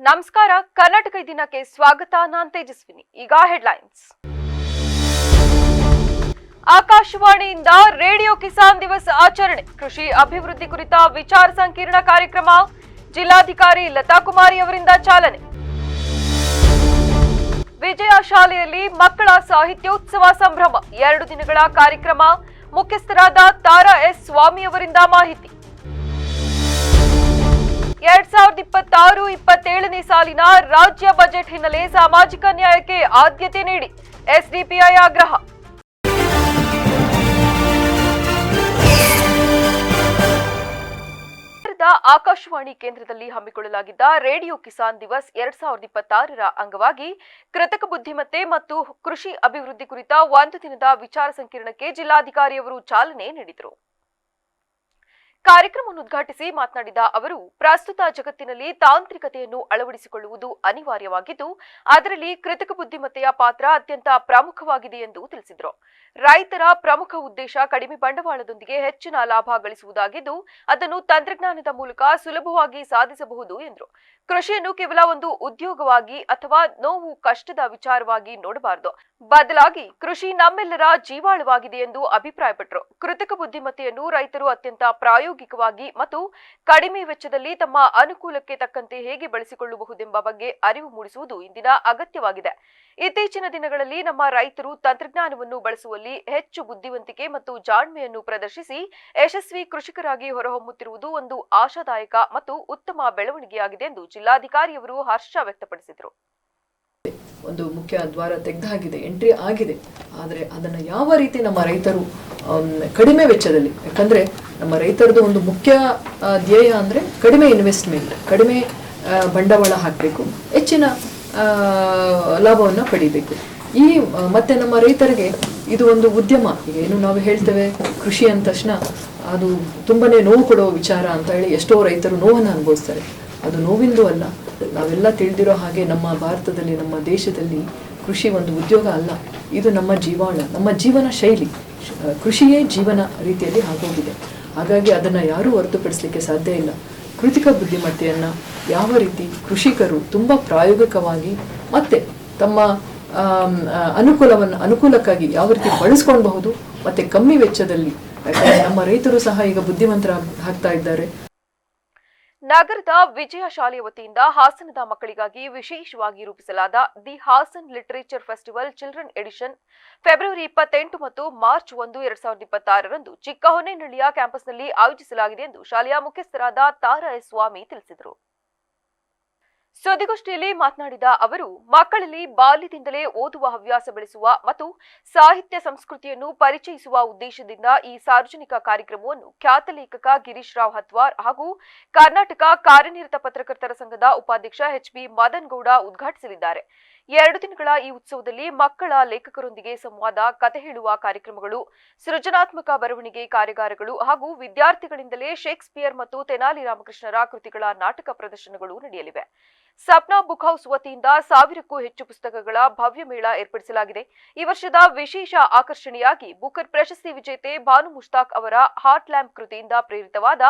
ನಮಸ್ಕಾರ. ಕರ್ನಾಟಕ ದಿನಕ್ಕೆ ಸ್ವಾಗತ. ನಾನು ತೇಜಸ್ವಿನಿ. ಈಗ ಹೆಡ್ಲೈನ್ಸ್. ಆಕಾಶವಾಣಿಯಿಂದ ರೇಡಿಯೋ ಕಿಸಾನ್ ದಿವಸ್ ಆಚರಣೆ, ಕೃಷಿ ಅಭಿವೃದ್ಧಿ ಕುರಿತ ವಿಚಾರ ಸಂಕಿರಣ ಕಾರ್ಯಕ್ರಮ ಜಿಲ್ಲಾಧಿಕಾರಿ ಲತಾ ಕುಮಾರಿ ಅವರಿಂದ ಚಾಲನೆ. ವಿಜಯ ಶಾಲೆಯಲ್ಲಿ ಮಕ್ಕಳ ಸಾಹಿತ್ಯೋತ್ಸವ ಸಂಭ್ರಮ, 2 ದಿನಗಳ ಕಾರ್ಯಕ್ರಮ. ಮುಖ್ಯಸ್ಥರಾದ ತಾರಾ ಎಸ್ ಸ್ವಾಮಿ ಅವರಿಂದ ಮಾಹಿತಿ. 2026-27ನೇ ಸಾಲಿನ ರಾಜ್ಯ ಬಜೆಟ್ ಹಿನ್ನೆಲೆ ಸಾಮಾಜಿಕ ನ್ಯಾಯಕ್ಕೆ ಆದ್ಯತೆ ನೀಡಿ ಎಸ್ಡಿಪಿಐ ಆಗ್ರಹ. ಆಕಾಶವಾಣಿ ಕೇಂದ್ರದಲ್ಲಿ ಹಮ್ಮಿಕೊಳ್ಳಲಾಗಿದ್ದ ರೇಡಿಯೋ ಕಿಸಾನ್ ದಿವಸ್ 2026ರ ಅಂಗವಾಗಿ ಕೃತಕ ಬುದ್ಧಿಮತ್ತೆ ಮತ್ತು ಕೃಷಿ ಅಭಿವೃದ್ಧಿ ಕುರಿತ 1 ದಿನದ ವಿಚಾರ ಸಂಕಿರಣಕ್ಕೆ ಜಿಲ್ಲಾಧಿಕಾರಿಯವರು ಚಾಲನೆ ನೀಡಿದರು. ಕಾರ್ಯಕ್ರಮವನ್ನು ಉದ್ಘಾಟಿಸಿ ಮಾತನಾಡಿದ ಅವರು, ಪ್ರಸ್ತುತ ಜಗತ್ತಿನಲ್ಲಿ ತಾಂತ್ರಿಕತೆಯನ್ನು ಅಳವಡಿಸಿಕೊಳ್ಳುವುದು ಅನಿವಾರ್ಯವಾಗಿದ್ದು, ಅದರಲ್ಲಿ ಕೃತಕ ಬುದ್ಧಿಮತ್ತೆಯ ಪಾತ್ರ ಅತ್ಯಂತ ಪ್ರಮುಖವಾಗಿದೆ ಎಂದು ತಿಳಿಸಿದರು. ರೈತರ ಪ್ರಮುಖ ಉದ್ದೇಶ ಕಡಿಮೆ ಬಂಡವಾಳದೊಂದಿಗೆ ಹೆಚ್ಚಿನ ಲಾಭ ಗಳಿಸುವುದಾಗಿದ್ದು, ಅದನ್ನು ತಂತ್ರಜ್ಞಾನದ ಮೂಲಕ ಸುಲಭವಾಗಿ ಸಾಧಿಸಬಹುದು ಎಂದರು. ಕೃಷಿಯನ್ನು ಕೇವಲ ಒಂದು ಉದ್ಯೋಗವಾಗಿ ಅಥವಾ ನೋವು ಕಷ್ಟದ ವಿಚಾರವಾಗಿ ನೋಡಬಾರದು, ಬದಲಾಗಿ ಕೃಷಿ ನಮ್ಮೆಲ್ಲರ ಜೀವಾಳವಾಗಿದೆ ಎಂದು ಅಭಿಪ್ರಾಯಪಟ್ಟರು. ಕೃತಕ ಬುದ್ಧಿಮತ್ತೆಯನ್ನು ರೈತರು ಅತ್ಯಂತ ಪ್ರಾಯೋಗಿಕವಾಗಿ ಮತ್ತು ಕಡಿಮೆ ವೆಚ್ಚದಲ್ಲಿ ತಮ್ಮ ಅನುಕೂಲಕ್ಕೆ ತಕ್ಕಂತೆ ಹೇಗೆ ಬಳಸಿಕೊಳ್ಳಬಹುದೆಂಬ ಬಗ್ಗೆ ಅರಿವು ಮೂಡಿಸುವುದು ಇಂದಿನ ಅಗತ್ಯವಾಗಿದೆ. ಇತ್ತೀಚಿನ ದಿನಗಳಲ್ಲಿ ನಮ್ಮ ರೈತರು ತಂತ್ರಜ್ಞಾನವನ್ನು ಬಳಸುವಲ್ಲಿ ಹೆಚ್ಚು ಬುದ್ಧಿವಂತಿಕೆ ಮತ್ತು ಜಾಣ್ಮೆಯನ್ನು ಪ್ರದರ್ಶಿಸಿ ಯಶಸ್ವಿ ಕೃಷಿಕರಾಗಿ ಹೊರಹೊಮ್ಮುತ್ತಿರುವುದು ಒಂದು ಆಶಾದಾಯಕ ಮತ್ತು ಉತ್ತಮ ಬೆಳವಣಿಗೆಯಾಗಿದೆ ಎಂದು ಜಿಲ್ಲಾಧಿಕಾರಿಯವರು ಹರ್ಷ ವ್ಯಕ್ತಪಡಿಸಿದರು. ಒಂದು ಮುಖ್ಯ ದ್ವಾರ ತೆಗೆದಾಗಿದೆ, ಎಂಟ್ರಿ ಆಗಿದೆ. ಆದರೆ ಅದನ್ನು ಯಾವ ರೀತಿ ನಮ್ಮ ರೈತರು ಕಡಿಮೆ ವೆಚ್ಚದಲ್ಲಿ, ಯಾಕಂದರೆ ನಮ್ಮ ರೈತರದ್ದು ಒಂದು ಮುಖ್ಯ ಧ್ಯೇಯ ಅಂದರೆ ಕಡಿಮೆ ಇನ್ವೆಸ್ಟ್ಮೆಂಟ್, ಕಡಿಮೆ ಬಂಡವಾಳ ಹಾಕಬೇಕು, ಹೆಚ್ಚಿನ ಲಾಭವನ್ನು ಪಡಿಬೇಕು. ಮತ್ತೆ ನಮ್ಮ ರೈತರಿಗೆ ಇದು ಒಂದು ಉದ್ಯಮ. ಈಗ ಏನು ನಾವು ಹೇಳ್ತೇವೆ ಕೃಷಿ ಅಂದ ತಕ್ಷಣ ಅದು ತುಂಬನೇ ನೋವು ಕೊಡೋ ವಿಚಾರ ಅಂತ ಹೇಳಿ ಎಷ್ಟೋ ರೈತರು ನೋವನ್ನು ಅನುಭವಿಸ್ತಾರೆ. ಅದು ನೋವಿಂದು ಅಲ್ಲ. ನಾವೆಲ್ಲ ತಿಳಿದಿರೋ ಹಾಗೆ ನಮ್ಮ ಭಾರತದಲ್ಲಿ, ನಮ್ಮ ದೇಶದಲ್ಲಿ ಕೃಷಿ ಒಂದು ಉದ್ಯೋಗ ಅಲ್ಲ, ಇದು ನಮ್ಮ ಜೀವಾಳ, ನಮ್ಮ ಜೀವನ ಶೈಲಿ. ಕೃಷಿಯೇ ಜೀವನ ರೀತಿಯಲ್ಲಿ ಆಗೋಗಿದೆ. ಹಾಗಾಗಿ ಅದನ್ನು ಯಾರೂ ಹೊರತುಪಡಿಸಲಿಕ್ಕೆ ಸಾಧ್ಯ ಇಲ್ಲ. ಕೃತಕ ಬುದ್ಧಿಮತ್ತೆಯನ್ನು ಯಾವ ರೀತಿ ಕೃಷಿಕರು ತುಂಬ ಪ್ರಾಯೋಗಿಕವಾಗಿ ಮತ್ತೆ ತಮ್ಮ ಅನುಕೂಲಕ್ಕಾಗಿ ಯಾವ ರೀತಿ ಬಳಸ್ಕೊಳ್ಬಹುದು, ಮತ್ತೆ ಕಮ್ಮಿ ವೆಚ್ಚದಲ್ಲಿ. ನಮ್ಮ ರೈತರು ಸಹ ಈಗ ಬುದ್ಧಿವಂತರಾಗ್ತಾ ಇದ್ದಾರೆ. ನಗರದ ವಿಜಯ ಶಾಲೆಯ ವತಿಯಿಂದ ಹಾಸನದ ಮಕ್ಕಳಿಗಾಗಿ ವಿಶೇಷವಾಗಿ ರೂಪಿಸಲಾದ the Hassan literature festival children edition February 28 ಮತ್ತು ಮಾರ್ಚ್ 1, 2026ರಂದು ಚಿಕ್ಕಹೊನ್ನೆನಹಳ್ಳಿಯ ಕ್ಯಾಂಪಸ್ನಲ್ಲಿ ಆಯೋಜಿಸಲಾಗಿದೆ ಎಂದು ಶಾಲೆಯ ಮುಖ್ಯಸ್ಥರಾದ ತಾರಾ ಎಸ್ ಸ್ವಾಮಿ ತಿಳಿಸಿದರು. ಸುದ್ದಿಗೋಷ್ಠಿಯಲ್ಲಿ ಮಾತನಾಡಿದ ಅವರು, ಮಕ್ಕಳಲ್ಲಿ ಬಾಲ್ಯದಿಂದಲೇ ಓದುವ ಹವ್ಯಾಸ ಬೆಳೆಸುವ ಮತ್ತು ಸಾಹಿತ್ಯ ಸಂಸ್ಕೃತಿಯನ್ನು ಪರಿಚಯಿಸುವ ಉದ್ದೇಶದಿಂದ ಈ ಸಾರ್ವಜನಿಕ ಕಾರ್ಯಕ್ರಮವನ್ನು ಖ್ಯಾತ ಲೇಖಕ ಗಿರೀಶ್ ರಾವ್ ಹತ್ವಾರ್ ಹಾಗೂ ಕರ್ನಾಟಕ ಕಾರ್ಯನಿರತ ಪತ್ರಕರ್ತರ ಸಂಘದ ಉಪಾಧ್ಯಕ್ಷ ಎಚ್.ಬಿ. ಮದನ್ ಗೌಡ ಉದ್ಘಾಟಿಸಲಿದ್ದಾರೆ. 2 ದಿನಗಳ ಈ ಉತ್ಸವದಲ್ಲಿ ಮಕ್ಕಳ ಲೇಖಕರೊಂದಿಗೆ ಸಂವಾದ, ಕಥೆ ಹೇಳುವ ಕಾರ್ಯಕ್ರಮಗಳು, ಸೃಜನಾತ್ಮಕ ಬರವಣಿಗೆ ಕಾರ್ಯಾಗಾರಗಳು ಹಾಗೂ ವಿದ್ಯಾರ್ಥಿಗಳಿಂದಲೇ ಶೇಕ್ಸ್ಪಿಯರ್ ಮತ್ತು ತೆನಾಲಿ ರಾಮಕೃಷ್ಣರ ಕೃತಿಗಳ ನಾಟಕ ಪ್ರದರ್ಶನಗಳು ನಡೆಯಲಿವೆ. ಸಪ್ನಾ ಬುಕ್ ಹೌಸ್ ವತಿಯಿಂದ 1000ಕ್ಕೂ ಹೆಚ್ಚು ಪುಸ್ತಕಗಳ ಭವ್ಯ ಮೇಳ ಏರ್ಪಡಿಸಲಾಗಿದೆ. ಈ ವರ್ಷದ ವಿಶೇಷ ಆಕರ್ಷಣೆಯಾಗಿ ಬುಕರ್ ಪ್ರಶಸ್ತಿ ವಿಜೇತೆ ಬಾನು ಮುಷ್ತಾಕ್ ಅವರ ಹಾರ್ಟ್ ಲ್ಯಾಂಪ್ ಕೃತಿಯಿಂದ ಪ್ರೇರಿತವಾದ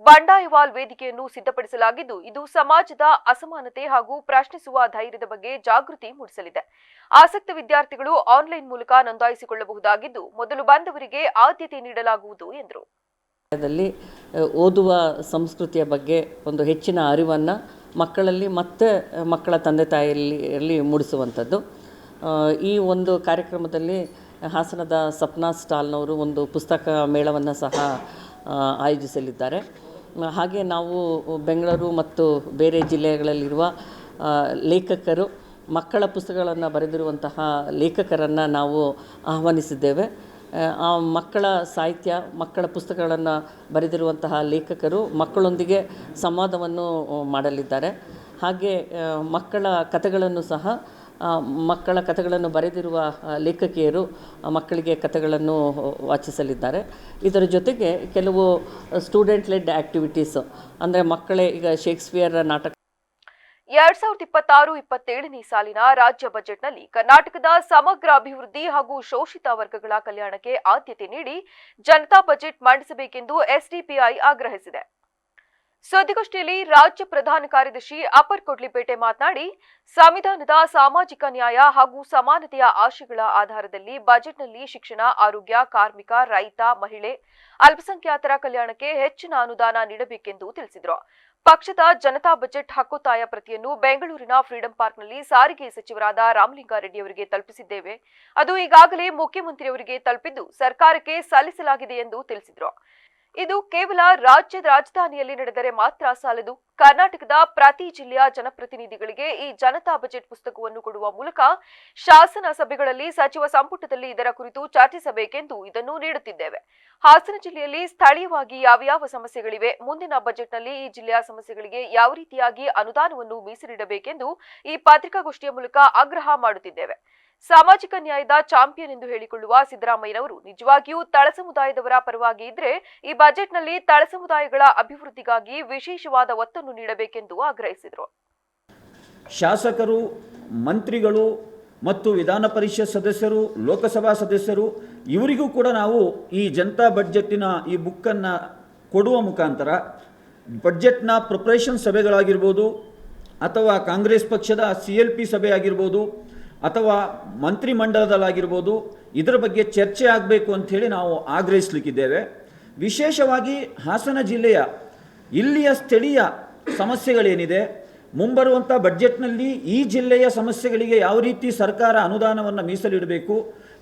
ಬಂಡಾಯವಾಲ್ ವೇದಿಕೆಯನ್ನು ಸಿದ್ಧಪಡಿಸಲಾಗಿದ್ದು, ಇದು ಸಮಾಜದ ಅಸಮಾನತೆ ಹಾಗೂ ಪ್ರಶ್ನಿಸುವ ಧೈರ್ಯದ ಬಗ್ಗೆ ಜಾಗೃತಿ ಮೂಡಿಸಲಿದೆ. ಆಸಕ್ತ ವಿದ್ಯಾರ್ಥಿಗಳು ಆನ್ಲೈನ್ ಮೂಲಕ ನೋಂದಾಯಿಸಿಕೊಳ್ಳಬಹುದಾಗಿದ್ದು, ಮೊದಲು ಬಂದವರಿಗೆ ಆದ್ಯತೆ ನೀಡಲಾಗುವುದು ಎಂದರು. ಓದುವ ಸಂಸ್ಕೃತಿಯ ಬಗ್ಗೆ ಒಂದು ಹೆಚ್ಚಿನ ಅರಿವನ್ನು ಮಕ್ಕಳಲ್ಲಿ ಮತ್ತು ಮಕ್ಕಳ ತಂದೆ ತಾಯಿಯಲ್ಲಿ ಮೂಡಿಸುವಂಥದ್ದು. ಈ ಒಂದು ಕಾರ್ಯಕ್ರಮದಲ್ಲಿ ಹಾಸನದ ಸಪ್ನಾ ಸ್ಟಾಲ್ನವರು ಒಂದು ಪುಸ್ತಕ ಮೇಳವನ್ನು ಸಹ ಆಯೋಜಿಸಲಿದ್ದಾರೆ. ಹಾಗೆ ನಾವು ಬೆಂಗಳೂರು ಮತ್ತು ಬೇರೆ ಜಿಲ್ಲೆಗಳಲ್ಲಿರುವ ಲೇಖಕರು, ಮಕ್ಕಳ ಪುಸ್ತಕಗಳನ್ನು ಬರೆದಿರುವಂತಹ ಲೇಖಕರನ್ನು ನಾವು ಆಹ್ವಾನಿಸಿದ್ದೇವೆ. ಆ ಮಕ್ಕಳ ಸಾಹಿತ್ಯ, ಮಕ್ಕಳ ಪುಸ್ತಕಗಳನ್ನು ಬರೆದಿರುವಂತಹ ಲೇಖಕರು ಮಕ್ಕಳೊಂದಿಗೆ ಸಂವಾದವನ್ನು ಮಾಡಲಿದ್ದಾರೆ. ಹಾಗೆ ಮಕ್ಕಳ ಕಥೆಗಳನ್ನು ಸಹ ಮಕ್ಕಳ ಕಥೆಗಳನ್ನು ಬರೆದಿರುವ ಲೇಖಕಿಯರು ಮಕ್ಕಳಿಗೆ ಕಥೆಗಳನ್ನು ವಾಚಿಸಲಿದ್ದಾರೆ. ಇದರ ಜೊತೆಗೆ ಕೆಲವು ಸ್ಟೂಡೆಂಟ್ ಲೆಡ್ ಆ್ಯಕ್ಟಿವಿಟೀಸು, ಅಂದರೆ ಮಕ್ಕಳೇ ಈಗ ಶೇಕ್ಸ್ಪಿಯರ್ ನಾಟಕ 2026-27ನೇ ಸಾಲಿನ ರಾಜ್ಯ ಬಜೆಟ್ನಲ್ಲಿ ಕರ್ನಾಟಕದ ಸಮಗ್ರ ಅಭಿವೃದ್ಧಿ ಹಾಗೂ ಶೋಷಿತ ವರ್ಗಗಳ ಕಲ್ಯಾಣಕ್ಕೆ ಆದ್ಯತೆ ನೀಡಿ ಜನತಾ ಬಜೆಟ್ ಮಂಡಿಸಬೇಕೆಂದು ಎಸ್ಡಿಪಿಐ ಆಗ್ರಹಿಸಿದೆ. ಸುದ್ದಿಗೋಷ್ಠಿಯಲ್ಲಿ ರಾಜ್ಯ ಪ್ರಧಾನ ಕಾರ್ಯದರ್ಶಿ ಅಪರ್ ಕೊಡ್ಲಿಪೇಟೆ ಮಾತನಾಡಿ, ಸಂವಿಧಾನದ ಸಾಮಾಜಿಕ ನ್ಯಾಯ ಹಾಗೂ ಸಮಾನತೆಯ ಆಶಯಗಳ ಆಧಾರದಲ್ಲಿ ಬಜೆಟ್ನಲ್ಲಿ ಶಿಕ್ಷಣ, ಆರೋಗ್ಯ, ಕಾರ್ಮಿಕ, ರೈತ, ಮಹಿಳೆ, ಅಲ್ಪಸಂಖ್ಯಾತರ ಕಲ್ಯಾಣಕ್ಕೆ ಹೆಚ್ಚಿನ ಅನುದಾನ ನೀಡಬೇಕೆಂದು ತಿಳಿಸಿದರು. ಪಕ್ಷದ ಜನತಾ ಬಜೆಟ್ ಹಕ್ಕೊತ್ತಾಯ ಪ್ರತಿಯನ್ನು ಬೆಂಗಳೂರಿನ ಫ್ರೀಡಂ ಪಾರ್ಕ್ನಲ್ಲಿ ಸಾರಿಗೆ ಸಚಿವರಾದ ರಾಮಲಿಂಗಾರೆಡ್ಡಿ ಅವರಿಗೆ ತಲುಪಿಸಿದ್ದೇವೆ. ಅದು ಈಗಾಗಲೇ ಮುಖ್ಯಮಂತ್ರಿಯವರಿಗೆ ತಲುಪಿದ್ದು ಸರ್ಕಾರಕ್ಕೆ ಸಲ್ಲಿಸಲಾಗಿದೆ ಎಂದು ತಿಳಿಸಿದರು. ಇದು ಕೇವಲ ರಾಜ್ಯದ ರಾಜಧಾನಿಯಲ್ಲಿ ನಡೆದರೆ ಮಾತ್ರ ಸಾಲದು. ಕರ್ನಾಟಕದ ಪ್ರತಿ ಜಿಲ್ಲೆಯ ಜನಪ್ರತಿನಿಧಿಗಳಿಗೆ ಈ ಜನತಾ ಬಜೆಟ್ ಪುಸ್ತಕವನ್ನು ಕೊಡುವ ಮೂಲಕ ಶಾಸನ ಸಭೆಗಳಲ್ಲಿ ಸಚಿವ ಸಂಪುಟದಲ್ಲಿ ಇದರ ಕುರಿತು ಚರ್ಚಿಸಬೇಕೆಂದು ಇದನ್ನು ನೀಡುತ್ತಿದ್ದೇವೆ. ಹಾಸನ ಜಿಲ್ಲೆಯಲ್ಲಿ ಸ್ಥಳೀಯವಾಗಿ ಯಾವ ಸಮಸ್ಯೆಗಳಿವೆ, ಮುಂದಿನ ಬಜೆಟ್ನಲ್ಲಿ ಈ ಜಿಲ್ಲೆಯ ಸಮಸ್ಯೆಗಳಿಗೆ ಯಾವ ರೀತಿಯಾಗಿ ಅನುದಾನವನ್ನು ಮೀಸಲಿಡಬೇಕೆಂದು ಈ ಪತ್ರಿಕಾಗೋಷ್ಠಿಯ ಮೂಲಕ ಆಗ್ರಹ ಮಾಡುತ್ತಿದ್ದೇವೆ. ಸಾಮಾಜಿಕ ನ್ಯಾಯದ ಚಾಂಪಿಯನ್ ಎಂದು ಹೇಳಿಕೊಳ್ಳುವ ಸಿದ್ದರಾಮಯ್ಯನವರು ನಿಜವಾಗಿಯೂ ತಳ ಸಮುದಾಯದವರ ಪರವಾಗಿ ಇದ್ರೆ ಈ ಬಜೆಟ್ನಲ್ಲಿ ತಳ ಸಮುದಾಯಗಳ ಅಭಿವೃದ್ಧಿಗಾಗಿ ವಿಶೇಷವಾದ ಒತ್ತನ್ನು ನೀಡಬೇಕೆಂದು ಆಗ್ರಹಿಸಿದರು. ಶಾಸಕರು, ಮಂತ್ರಿಗಳು ಮತ್ತು ವಿಧಾನ ಪರಿಷತ್ ಸದಸ್ಯರು, ಲೋಕಸಭಾ ಸದಸ್ಯರು ಇವರಿಗೂ ಕೂಡ ನಾವು ಈ ಜನತಾ ಬಡ್ಜೆಟ್ಟಿನ ಈ ಬುಕ್ಕನ್ನು ಕೊಡುವ ಮುಖಾಂತರ ಬಡ್ಜೆಟ್ನ ಪ್ರಿಪರೇಷನ್ ಸಭೆಗಳಾಗಿರ್ಬೋದು ಅಥವಾ ಕಾಂಗ್ರೆಸ್ ಪಕ್ಷದ CLP ಸಭೆ ಆಗಿರ್ಬೋದು ಅಥವಾ ಮಂತ್ರಿಮಂಡಲದಲ್ಲಾಗಿರ್ಬೋದು ಇದರ ಬಗ್ಗೆ ಚರ್ಚೆ ಆಗಬೇಕು ಅಂಥೇಳಿ ನಾವು ಆಗ್ರಹಿಸಲಿಕ್ಕಿದ್ದೇವೆ. ವಿಶೇಷವಾಗಿ ಹಾಸನ ಜಿಲ್ಲೆಯ ಇಲ್ಲಿಯ ಸ್ಥಳೀಯ ಸಮಸ್ಯೆಗಳೇನಿದೆ, ಮುಂಬರುವಂಥ ಬಡ್ಜೆಟ್ನಲ್ಲಿ ಈ ಜಿಲ್ಲೆಯ ಸಮಸ್ಯೆಗಳಿಗೆ ಯಾವ ರೀತಿ ಸರ್ಕಾರ ಅನುದಾನವನ್ನು ಮೀಸಲಿಡಬೇಕು,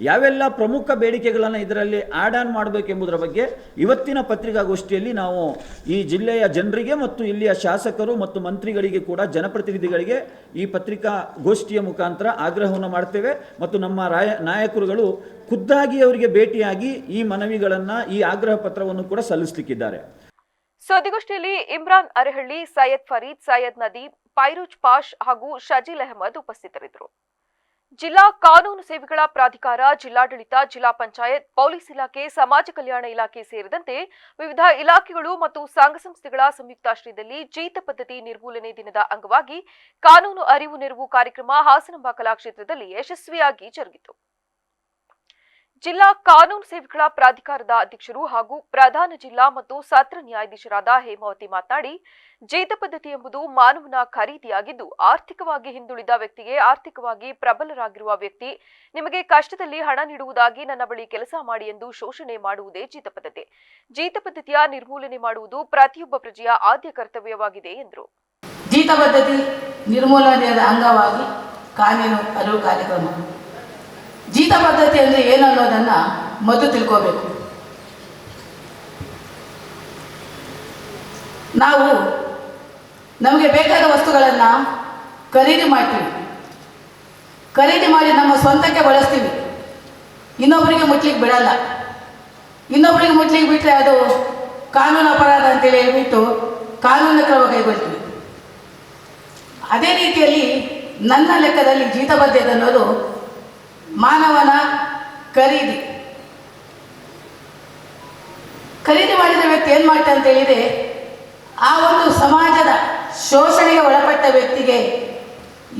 ಯಾವೆಲ್ಲ ಪ್ರಮುಖ ಬೇಡಿಕೆಗಳನ್ನು ಇದರಲ್ಲಿ ಆ್ಯಡ್ ಆನ್ ಮಾಡಬೇಕೆಂಬುದರ ಬಗ್ಗೆ ಇವತ್ತಿನ ಪತ್ರಿಕಾಗೋಷ್ಠಿಯಲ್ಲಿ ನಾವು ಈ ಜಿಲ್ಲೆಯ ಜನರಿಗೆ ಮತ್ತು ಇಲ್ಲಿಯ ಶಾಸಕರು ಮತ್ತು ಮಂತ್ರಿಗಳಿಗೆ ಕೂಡ ಜನಪ್ರತಿನಿಧಿಗಳಿಗೆ ಈ ಪತ್ರಿಕಾಗೋಷ್ಠಿಯ ಮುಖಾಂತರ ಆಗ್ರಹವನ್ನು ಮಾಡ್ತೇವೆ ಮತ್ತು ನಮ್ಮ ನಾಯಕರುಗಳು ಖುದ್ದಾಗಿ ಅವರಿಗೆ ಭೇಟಿಯಾಗಿ ಈ ಮನವಿಗಳನ್ನು, ಈ ಆಗ್ರಹ ಪತ್ರವನ್ನು ಕೂಡ ಸಲ್ಲಿಸಲಿಕ್ಕಿದ್ದಾರೆ. ಸುದ್ದಿಗೋಷ್ಠಿಯಲ್ಲಿ ಇಮ್ರಾನ್ ಅರೆಹಳ್ಳಿ, ಸೈಯದ್ ಫರೀದ್, ಸೈಯದ್ ನದೀಮ್, ಫೈರೂಜ್ ಪಾಷ್ ಹಾಗೂ ಶಜೀಲ್ ಅಹಮದ್ ಉಪಸ್ಥಿತರಿದ್ದರು. ಜಿಲ್ಲಾ ಕಾನೂನು ಸೇವೆಗಳ ಪ್ರಾಧಿಕಾರ, ಜಿಲ್ಲಾಡಳಿತ, ಜಿಲ್ಲಾ ಪಂಚಾಯತ್, ಪೊಲೀಸ್ ಇಲಾಖೆ, ಸಮಾಜ ಕಲ್ಯಾಣ ಇಲಾಖೆ ಸೇರಿದಂತೆ ವಿವಿಧ ಇಲಾಖೆಗಳು ಮತ್ತು ಸಂಘ ಸಂಸ್ಥೆಗಳ ಸಂಯುಕ್ತಾಶ್ರಯದಲ್ಲಿ ಜೀತ ಪದ್ಧತಿ ನಿರ್ಮೂಲನೆ ದಿನದ ಅಂಗವಾಗಿ ಕಾನೂನು ಅರಿವು ನೆರವು ಕಾರ್ಯಕ್ರಮ ಹಾಸನಾಂಬ ಕಲಾಕ್ಷೇತ್ರದಲ್ಲಿ ಯಶಸ್ವಿಯಾಗಿ ಜರುಗಿತು. ಜಿಲ್ಲಾ ಕಾನೂನು ಸೇವೆಗಳ ಪ್ರಾಧಿಕಾರದ ಅಧ್ಯಕ್ಷರು ಹಾಗೂ ಪ್ರಧಾನ ಜಿಲ್ಲಾ ಮತ್ತು ಸತ್ರ ನ್ಯಾಯಾಧೀಶರಾದ ಹೇಮಾವತಿ ಮಾತನಾಡಿ, ಜೀತ ಪದ್ಧತಿ ಎಂಬುದು ಮಾನವನ ಖರೀದಿಯಾಗಿದ್ದು, ಆರ್ಥಿಕವಾಗಿ ಹಿಂದುಳಿದ ವ್ಯಕ್ತಿಗೆ ಆರ್ಥಿಕವಾಗಿ ಪ್ರಬಲರಾಗಿರುವ ವ್ಯಕ್ತಿ ನಿಮಗೆ ಕಷ್ಟದಲ್ಲಿ ಹಣ ನೀಡುವುದಾಗಿ ನನ್ನ ಬಳಿ ಕೆಲಸ ಮಾಡಿ ಎಂದು ಶೋಷಣೆ ಮಾಡುವುದೇ ಜೀತ ಪದ್ಧತಿ. ಜೀತ ಪದ್ಧತಿಯ ನಿರ್ಮೂಲನೆ ಮಾಡುವುದು ಪ್ರತಿಯೊಬ್ಬ ಪ್ರಜೆಯ ಆದ್ಯ ಕರ್ತವ್ಯವಾಗಿದೆ ಎಂದರು. ಜೀತ ಪದ್ಧತಿ ನಿರ್ಮೂಲನೆಯ ಅಂಗವಾಗಿ ಕಾನೂನು ಅರಿವು ಕಾರ್ಯಕ್ರಮ. ಜೀತ ಪದ್ಧತಿ ಅಂದರೆ ಏನು ಅನ್ನೋದನ್ನು ಮೊದಲು ತಿಳ್ಕೋಬೇಕು. ನಾವು ನಮಗೆ ಬೇಕಾದ ವಸ್ತುಗಳನ್ನು ಖರೀದಿ ಮಾಡ್ತೀವಿ, ಖರೀದಿ ಮಾಡಿ ನಮ್ಮ ಸ್ವಂತಕ್ಕೆ ಬಳಸ್ತೀವಿ, ಇನ್ನೊಬ್ಬರಿಗೆ ಮುಟ್ಲಿಕ್ಕೆ ಬಿಡಲ್ಲ. ಇನ್ನೊಬ್ಬರಿಗೆ ಮುಟ್ಲಿಕ್ಕೆ ಬಿಟ್ಟರೆ ಅದು ಕಾನೂನು ಅಪರಾಧ ಅಂತೇಳಿ ಹೇಳ್ಬಿಟ್ಟು ಕಾನೂನು ಕ್ರಮ ಕೈಗೊಳ್ತೀವಿ. ಅದೇ ರೀತಿಯಲ್ಲಿ ನನ್ನ ಲೆಕ್ಕದಲ್ಲಿ ಜೀತ ಪದ್ಧತಿ ಅನ್ನೋದು ಮಾನವನ ಖರೀದಿ ಮಾಡಿದ ವ್ಯಕ್ತಿ ಏನು ಮಾಡ್ತಾ ಅಂತ ಹೇಳಿದರೆ, ಆ ಒಂದು ಸಮಾಜದ ಶೋಷಣೆಗೆ ಒಳಪಟ್ಟ ವ್ಯಕ್ತಿಗೆ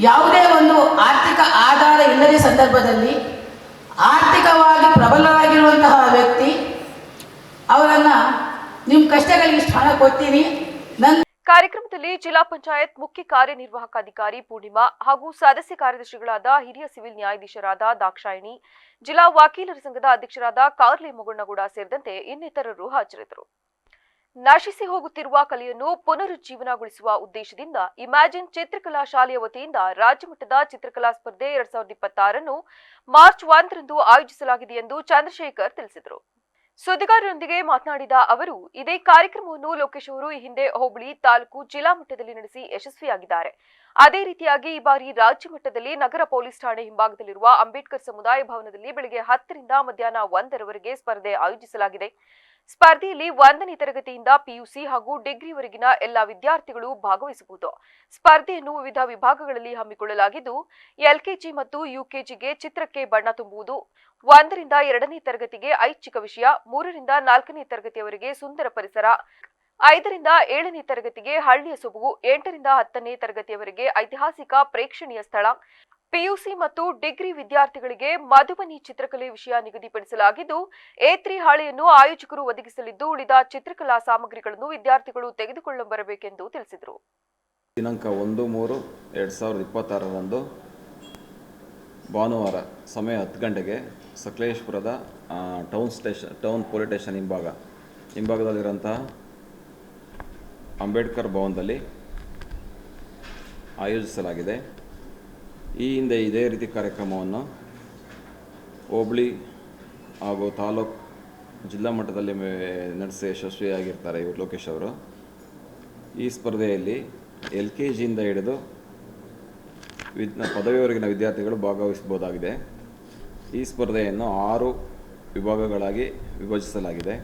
ಯಾವುದೇ ಒಂದು ಆರ್ಥಿಕ ಆಧಾರ ಇಲ್ಲದ ಸಂದರ್ಭದಲ್ಲಿ ಆರ್ಥಿಕವಾಗಿ ಪ್ರಬಲರಾಗಿರುವಂತಹ ವ್ಯಕ್ತಿ ಅವರನ್ನು ನಿಮ್ಮ ಕಷ್ಟಗಳಿಗೆ ಇಷ್ಟು ಹಣ ಕೊಡ್ತೀನಿ. ಕಾರ್ಯಕ್ರಮದಲ್ಲಿ ಜಿಲ್ಲಾ ಪಂಚಾಯತ್ ಮುಖ್ಯ ಕಾರ್ಯನಿರ್ವಾಹಕಾಧಿಕಾರಿ ಪೂರ್ಣಿಮಾ ಹಾಗೂ ಸದಸ್ಯ ಕಾರ್ಯದರ್ಶಿಗಳಾದ ಹಿರಿಯ ಸಿವಿಲ್ ನ್ಯಾಯಾಧೀಶರಾದ ದಾಕ್ಷಾಯಿಣಿ, ಜಿಲ್ಲಾ ವಕೀಲರ ಸಂಘದ ಅಧ್ಯಕ್ಷರಾದ ಕಾರ್ಲೆ ಮೊಗಣ್ಣಗೌಡ ಸೇರಿದಂತೆ ಇನ್ನಿತರರು ಹಾಜರಿದ್ದರು. ನಶಿಸಿ ಹೋಗುತ್ತಿರುವ ಕಲೆಯನ್ನು ಪುನರುಜ್ಜೀವನಗೊಳಿಸುವ ಉದ್ದೇಶದಿಂದ ಇಮ್ಯಾಜಿನ್ ಚಿತ್ರಕಲಾ ಶಾಲೆಯ ವತಿಯಿಂದ ರಾಜ್ಯಮಟ್ಟದ ಚಿತ್ರಕಲಾ ಸ್ಪರ್ಧೆ 2026 ಮಾರ್ಚ್ 1ರಂದು ಆಯೋಜಿಸಲಾಗಿದೆ ಎಂದು ಚಂದ್ರಶೇಖರ್ ತಿಳಿಸಿದರು. ಸುದ್ದಿಗಾರರೊಂದಿಗೆ ಮಾತನಾಡಿದ ಅವರು, ಇದೇ ಕಾರ್ಯಕ್ರಮವನ್ನು ಲೋಕೇಶ್ ಅವರು ಈ ಹಿಂದೆ ಹೋಬಳಿ, ತಾಲೂಕು, ಜಿಲ್ಲಾ ಮಟ್ಟದಲ್ಲಿ ನಡೆಸಿ ಯಶಸ್ವಿಯಾಗಿದ್ದಾರೆ. ಅದೇ ರೀತಿಯಾಗಿ ಈ ಬಾರಿ ರಾಜ್ಯ ಮಟ್ಟದಲ್ಲಿ ನಗರ ಪೊಲೀಸ್ ಠಾಣೆ ಹಿಂಭಾಗದಲ್ಲಿರುವ ಅಂಬೇಡ್ಕರ್ ಸಮುದಾಯ ಭವನದಲ್ಲಿ ಬೆಳಗ್ಗೆ 10ರಿಂದ ಮಧ್ಯಾಹ್ನ 1ರವರೆಗೆ ಸ್ಪರ್ಧೆ ಆಯೋಜಿಸಲಾಗಿದೆ. ಸ್ಪರ್ಧೆಯಲ್ಲಿ 1ನೇ ತರಗತಿಯಿಂದ PUC ಹಾಗೂ ಡಿಗ್ರಿವರೆಗಿನ ಎಲ್ಲಾ ವಿದ್ಯಾರ್ಥಿಗಳು ಭಾಗವಹಿಸಬಹುದು. ಸ್ಪರ್ಧೆಯನ್ನು ವಿವಿಧ ವಿಭಾಗಗಳಲ್ಲಿ ಹಮ್ಮಿಕೊಳ್ಳಲಾಗಿದ್ದು, LKG ಮತ್ತು UKGಗೆ ಚಿತ್ರಕ್ಕೆ ಬಣ್ಣ ತುಂಬುವುದು, 1ರಿಂದ 2ನೇ ತರಗತಿಗೆ ಐಚ್ಛಿಕ ವಿಷಯ, 3ರಿಂದ 4ನೇ ತರಗತಿಯವರೆಗೆ ಸುಂದರ ಪರಿಸರ, 5ರಿಂದ 7ನೇ ತರಗತಿಗೆ ಹಳ್ಳಿಯ ಸೊಬಗು, 8ರಿಂದ 10ನೇ ತರಗತಿಯವರೆಗೆ ಐತಿಹಾಸಿಕ ಪ್ರೇಕ್ಷಣೀಯ ಸ್ಥಳ, ಪಿಯುಸಿ ಮತ್ತು ಡಿಗ್ರಿ ವಿದ್ಯಾರ್ಥಿಗಳಿಗೆ ಮಧುಬನಿ ಚಿತ್ರಕಲೆ ವಿಷಯ ನಿಗದಿಪಡಿಸಲಾಗಿದ್ದು A3 ಹಾಳೆಯನ್ನು ಆಯೋಜಕರು ಒದಗಿಸಲಿದ್ದು ಉಳಿದ ಚಿತ್ರಕಲಾ ಸಾಮಗ್ರಿಗಳನ್ನು ವಿದ್ಯಾರ್ಥಿಗಳು ತೆಗೆದುಕೊಂಡು ಬರಬೇಕೆಂದು ತಿಳಿಸಿದರು. ದಿನಾಂಕ 1/3/2026 ಭಾನುವಾರ ಸಮಯ 10 ಗಂಟೆಗೆ ಸಕಲೇಶಪುರದ ಟೌನ್ ಪೊಲೀಸ್ ಸ್ಟೇಷನ್ ಹಿಂಭಾಗದಲ್ಲಿರುವಂತಹ ಅಂಬೇಡ್ಕರ್ ಭವನದಲ್ಲಿ ಆಯೋಜಿಸಲಾಗಿದೆ. ಈ ಹಿಂದೆ ಇದೇ ರೀತಿ ಕಾರ್ಯಕ್ರಮವನ್ನು ಹೋಬಳಿ ಹಾಗೂ ತಾಲೂಕು ಜಿಲ್ಲಾ ಮಟ್ಟದಲ್ಲಿ ನಡೆಸಿ ಯಶಸ್ವಿಯಾಗಿರ್ತಾರೆ ಇವರು ಲೋಕೇಶ್ ಅವರು. ಈ ಸ್ಪರ್ಧೆಯಲ್ಲಿ LKGಯಿಂದ ಹಿಡಿದು ಪದವಿವರೆಗಿನ ವಿದ್ಯಾರ್ಥಿಗಳು ಭಾಗವಹಿಸಬಹುದಾಗಿದೆ. ಈ ಸ್ಪರ್ಧೆಯನ್ನು 6 ವಿಭಾಗಗಳಾಗಿ ವಿಭಜಿಸಲಾಗಿದೆ.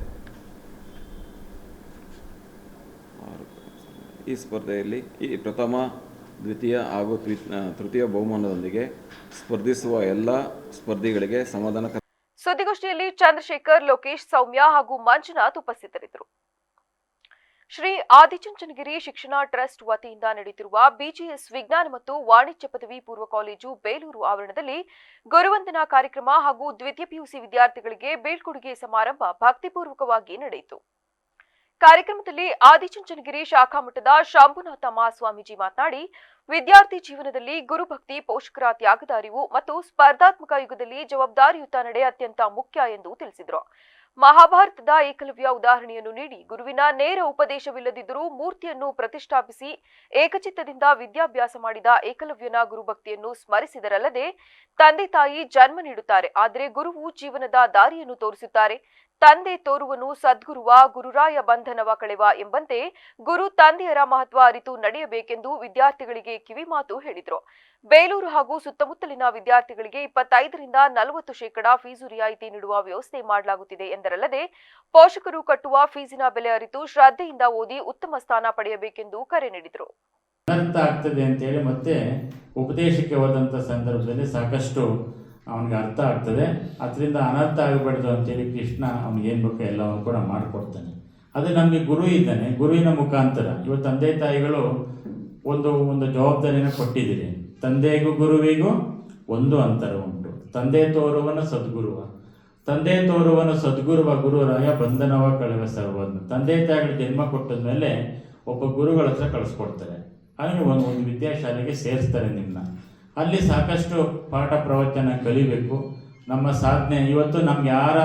ಈ ಸ್ಪರ್ಧೆಯಲ್ಲಿ ಪ್ರಥಮ, ದ್ವಿತೀಯ ಹಾಗೂ ತೃತೀಯ ಬಹುಮಾನದೊಂದಿಗೆ ಸ್ಪರ್ಧಿಸುವ ಎಲ್ಲ ಸ್ಪರ್ಧಿಗಳಿಗೆ ಸಮಾಧಾನ. ಸುದ್ದಿಗೋಷ್ಠಿಯಲ್ಲಿ ಚಂದ್ರಶೇಖರ್, ಲೋಕೇಶ್, ಸೌಮ್ಯ ಹಾಗೂ ಮಂಜುನಾಥ್ ಉಪಸ್ಥಿತರಿದ್ದರು. ಶ್ರೀ ಆದಿಚುಂಚನಗಿರಿ ಶಿಕ್ಷಣ ಟ್ರಸ್ಟ್ ವತಿಯಿಂದ ನಡೆಯುತ್ತಿರುವ BGS ವಿಜ್ಞಾನ ಮತ್ತು ವಾಣಿಜ್ಯ ಪದವಿ ಪೂರ್ವ ಕಾಲೇಜು ಬೇಲೂರು ಆವರಣದಲ್ಲಿ ಗುರುವಂದನಾ ಕಾರ್ಯಕ್ರಮ ಹಾಗೂ ದ್ವಿತೀಯ PUC ವಿದ್ಯಾರ್ಥಿಗಳಿಗೆ ಬೀಳ್ಕೊಡುಗೆ ಸಮಾರಂಭ ಭಕ್ತಿಪೂರ್ವಕವಾಗಿ ನಡೆಯಿತು. ಕಾರ್ಯಕ್ರಮದಲ್ಲಿ ಆದಿಚುಂಚನಗಿರಿ ಶಾಖಾ ಮಠದ ಶಂಭುನಾಥ ಮಹಾಸ್ವಾಮೀಜಿ ಮಾತನಾಡಿ, ವಿದ್ಯಾರ್ಥಿ ಜೀವನದಲ್ಲಿ ಗುರುಭಕ್ತಿ, ಪೋಷಕರ ತ್ಯಾಗದ ಅರಿವು ಮತ್ತು ಸ್ಪರ್ಧಾತ್ಮಕ ಯುಗದಲ್ಲಿ ಜವಾಬ್ದಾರಿಯುತ ನಡೆ ಅತ್ಯಂತ ಮುಖ್ಯ ಎಂದು ತಿಳಿಸಿದರು. ಮಹಾಭಾರತದ ಏಕಲವ್ಯ ಉದಾಹರಣೆಯನ್ನು ನೀಡಿ, ಗುರುವಿನ ನೇರ ಉಪದೇಶವಿಲ್ಲದಿದ್ದರೂ ಮೂರ್ತಿಯನ್ನು ಪ್ರತಿಷ್ಠಾಪಿಸಿ ಏಕಚಿತ್ತದಿಂದ ವಿದ್ಯಾಭ್ಯಾಸ ಮಾಡಿದ ಏಕಲವ್ಯನ ಗುರುಭಕ್ತಿಯನ್ನು ಸ್ಮರಿಸಿದರಲ್ಲದೆ, ತಂದೆ ತಾಯಿ ಜನ್ಮ ನೀಡುತ್ತಾರೆ, ಆದರೆ ಗುರುವು ಜೀವನದ ದಾರಿಯನ್ನು ತೋರಿಸುತ್ತಾರೆ. ತಂದೆ ತೋರುವನು ಸದ್ಗುರುವ, ಗುರುರಾಯ ಬಂಧನವ ಕಳೆವ ಎಂಬಂತೆ ಗುರು ತಂದೆಯರ ಮಹತ್ವ ಅರಿತು ನಡೆಯಬೇಕೆಂದು ವಿದ್ಯಾರ್ಥಿಗಳಿಗೆ ಕಿವಿಮಾತು ಹೇಳಿದರು. ಬೇಲೂರು ಹಾಗೂ ಸುತ್ತಮುತ್ತಲಿನ ವಿದ್ಯಾರ್ಥಿಗಳಿಗೆ 25ರಿಂದ 40% ಫೀಸು ರಿಯಾಯಿತಿ ನೀಡುವ ವ್ಯವಸ್ಥೆ ಮಾಡಲಾಗುತ್ತಿದೆ ಎಂದರಲ್ಲದೆ, ಪೋಷಕರು ಕಟ್ಟುವ ಫೀಸಿನ ಬೆಲೆ ಅರಿತು ಶ್ರದ್ಧೆಯಿಂದ ಓದಿ ಉತ್ತಮ ಸ್ಥಾನ ಪಡೆಯಬೇಕೆಂದು ಕರೆ ನೀಡಿದರು. ಅನರ್ಥ ಆಗ್ತದೆ ಅಂತೇಳಿ ಮತ್ತೆ ಉಪದೇಶಕ್ಕೆ ಹೋದಂಥ ಸಂದರ್ಭದಲ್ಲಿ ಸಾಕಷ್ಟು ಅವನಿಗೆ ಅರ್ಥ ಆಗ್ತದೆ. ಅದರಿಂದ ಅನರ್ಥ ಆಗಬಾರ್ದು ಅಂತೇಳಿ ಕೃಷ್ಣ ಅವ್ನಿಗೆ ಏನು ಬೇಕೋ ಎಲ್ಲವನ್ನು ಕೂಡ ಮಾಡಿಕೊಡ್ತಾನೆ. ಅದು ನಮಗೆ ಗುರು ಇದ್ದಾನೆ. ಗುರುವಿನ ಮುಖಾಂತರ ಇವತ್ತು ತಂದೆ ತಾಯಿಗಳು ಒಂದು ಜವಾಬ್ದಾರಿನ ಕೊಟ್ಟಿದ್ದೀರಿ. ತಂದೆಗೂ ಗುರುವಿಗೂ ಒಂದು ಅಂತರ ಉಂಟು. ತಂದೆ ತೋರುವನ ಸದ್ಗುರುವ, ತಂದೆ ತೋರುವನ ಸದ್ಗುರುವ, ಗುರುರಾಯ ಬಂಧನವ ಕಳೆವ ಸರ್ವವನ್ನು. ತಂದೆ ತಾಯಿಗಳು ಜನ್ಮ ಕೊಟ್ಟದ ಮೇಲೆ ಒಬ್ಬ ಗುರುಗಳ ಹತ್ರ ಕಳಿಸ್ಕೊಡ್ತಾರೆ. ಹಾಗೆ ಒಂದು ವಿದ್ಯಾಶಾಲೆಗೆ ಸೇರಿಸ್ತಾರೆ ನಿಮ್ಮನ್ನ. ಅಲ್ಲಿ ಸಾಕಷ್ಟು ಪಾಠ ಪ್ರವಚನ ಕಲಿಬೇಕು. ನಮ್ಮ ಸಾಧನೆ ಇವತ್ತು ನಮ್ಗೆ ಯಾರ